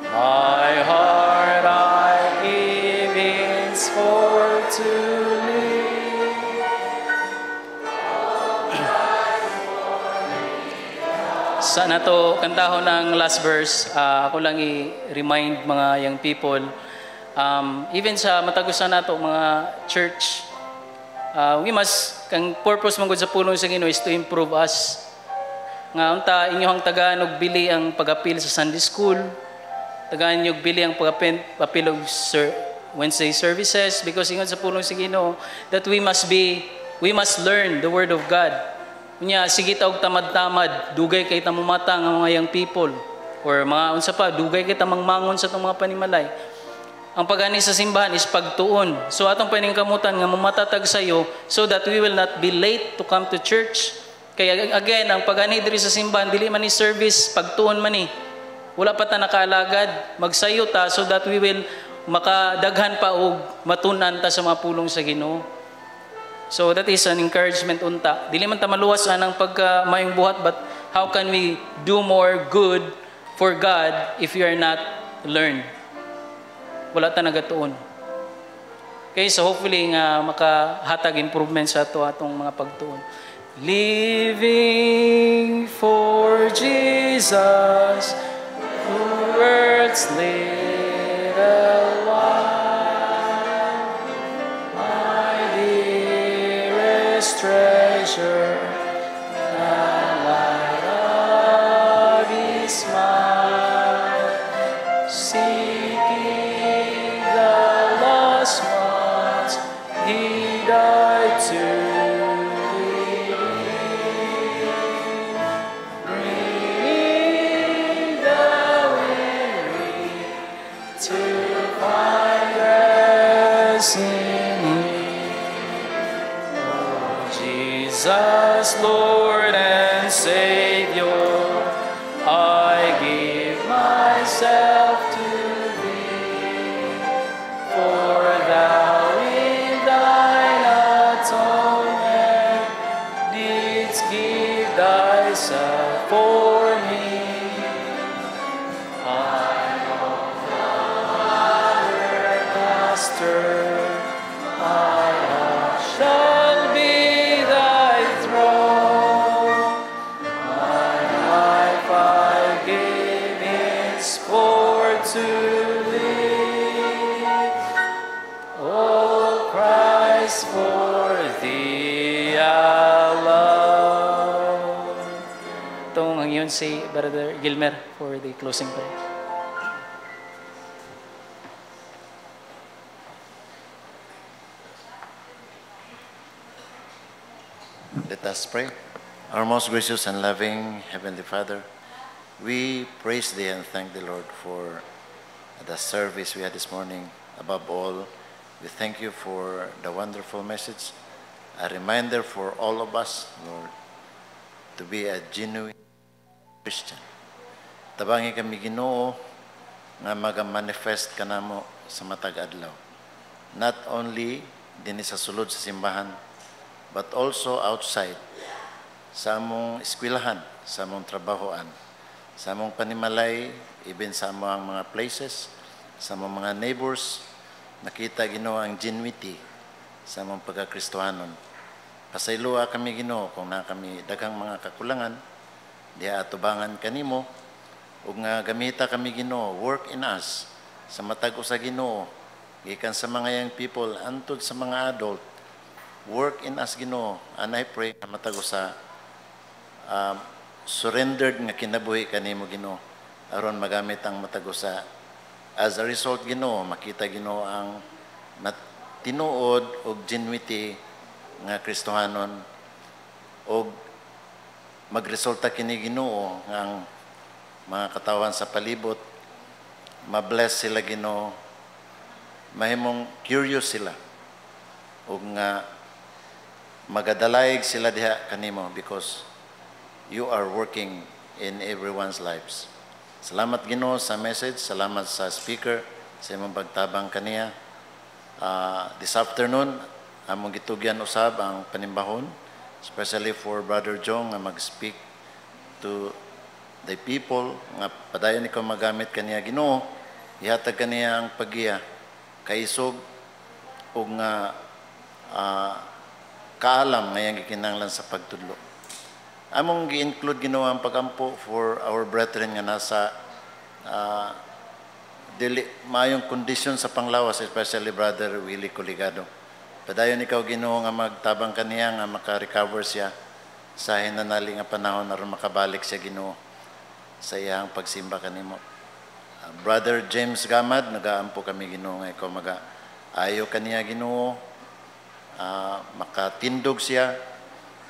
My heart I give henceforth to live. Sa nato kantahon ng last verse, ako lang i-remind mga young people, even sa matagusan nato mga church, we must, kang purpose mong sa pulong sa Ginoo is to improve us. Nga unta inyong tagaan og bili ang pag-apil sa Sunday school, tagaan niyo bili ang pag-apil og Wednesday services, because ingon sa pulong sa Ginoo that we must learn the Word of God. Unya sige ta og tamad-tamad, dugay kay ta mamata nga mga young people, or mga unsa pa, dugay kay ta mangmangon sa tong mga panimalay. Ang pagani sa simbahan is pagtuon. So atong paningkamutan nga mamatatag sayo so that we will not be late to come to church. Kaya again, ang pagani diri sa simbahan dili man ni service, pagtuon man ni. wala pa ta nakaalagad, magsayo ta so that we will makadaghan pa og matunan ta sa mga pulong sa Ginoo. So that is an encouragement unta. Dili man ta maluwas anang pagka mayong buhat, but how can we do more good for God if we are not learned? Wala ta nagatuon. Okay, so hopefully nga makahatag improvement sa atong mga pagtuon. Living for Jesus, who earth's little while, my dearest treasure, the light of His smile, seeking the lost ones, He died to Jesus, Lord and Savior, I give myself to Thee, for Thou in Thine atonement didst give Thyself for me. I no longer master, my heart shall be Thy throne. My life I give henceforth to Thee. O Christ, for Thee alone. Itong ang yun si Brother Gilmer for the closing prayer. Let us pray. Our most gracious and loving Heavenly Father, we praise Thee and thank the Lord for the service we had this morning. Above all, we thank You for the wonderful message, a reminder for all of us, Lord, to be a genuine Christian. Tabangi kami Ginoo nga mag-manifest ka namo sa matag adlaw. Not only din sa sulod sa simbahan, but also outside, sa among eskwelahan, sa among trabahoan, sa among panimalay, even sa among mga places, sa among mga neighbors, nakita Ginoo ang genuity sa among pagkakristohanon. Pasayloa kami Ginoo kung na kami daghang mga kakulangan, diha atubangan kanimo, ug nga gamita kami Ginoo, work in us sa matag usa Ginoo, gikan sa mga young people antud sa mga adult. Work in us, Ginoo, and I pray na matag usa surrendered nga kinabuhi kanimo Ginoo, aron magamit ang matag usa. As a result, Ginoo, makita Ginoo ang tinuod og genuity nga Kristohanon, og magresulta kini Ginoo nga ang mga katawan sa palibot mabless sila Ginoo, mahimong curious sila, og nga magadalayag sila diha kanimo because You are working in everyone's lives. Salamat Ginoo sa message, salamat sa speaker sa imong pagtabang kaniya. This afternoon, among gitugyan usab ang panimbahon, especially for Brother Jong nga mag-speak to the people nga padayon ikaw magamit kaniya Ginoo, ihatag kaniya ang paggiya kaisog ug nga kaalam ngayang gikinahanglan sa pagtudlo. Among gi-include Ginoo ang pagampo for our brethren nga nasa dili mayong kondisyon sa panglawas, especially Brother Willie Coligado. Padayon ikaw Ginoo nga magtabang kaniya nga maka-recover siya sa hinanali nga panahon aron makabalik siya Ginoo sa iyang pagsimba kanimo. Brother James Gamad, nagaampo kami Ginoo nga ikaw ayo kaniya Ginoo, makatindog siya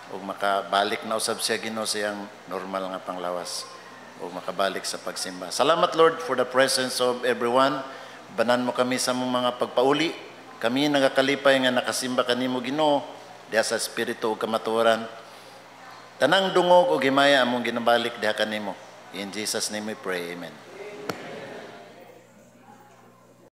o makabalik na usab siya Ginoo sa iyang normal nga panglawas o makabalik sa pagsimba. Salamat Lord for the presence of everyone. Banan mo kami sa mga pagpauli. Kami nagakalipay nga nakasimba kanimo Ginoo diha sa espiritu ug kamatuoran. Tanang dungog o himaya among ginabalik diha kanimo. In Jesus' name we pray. Amen.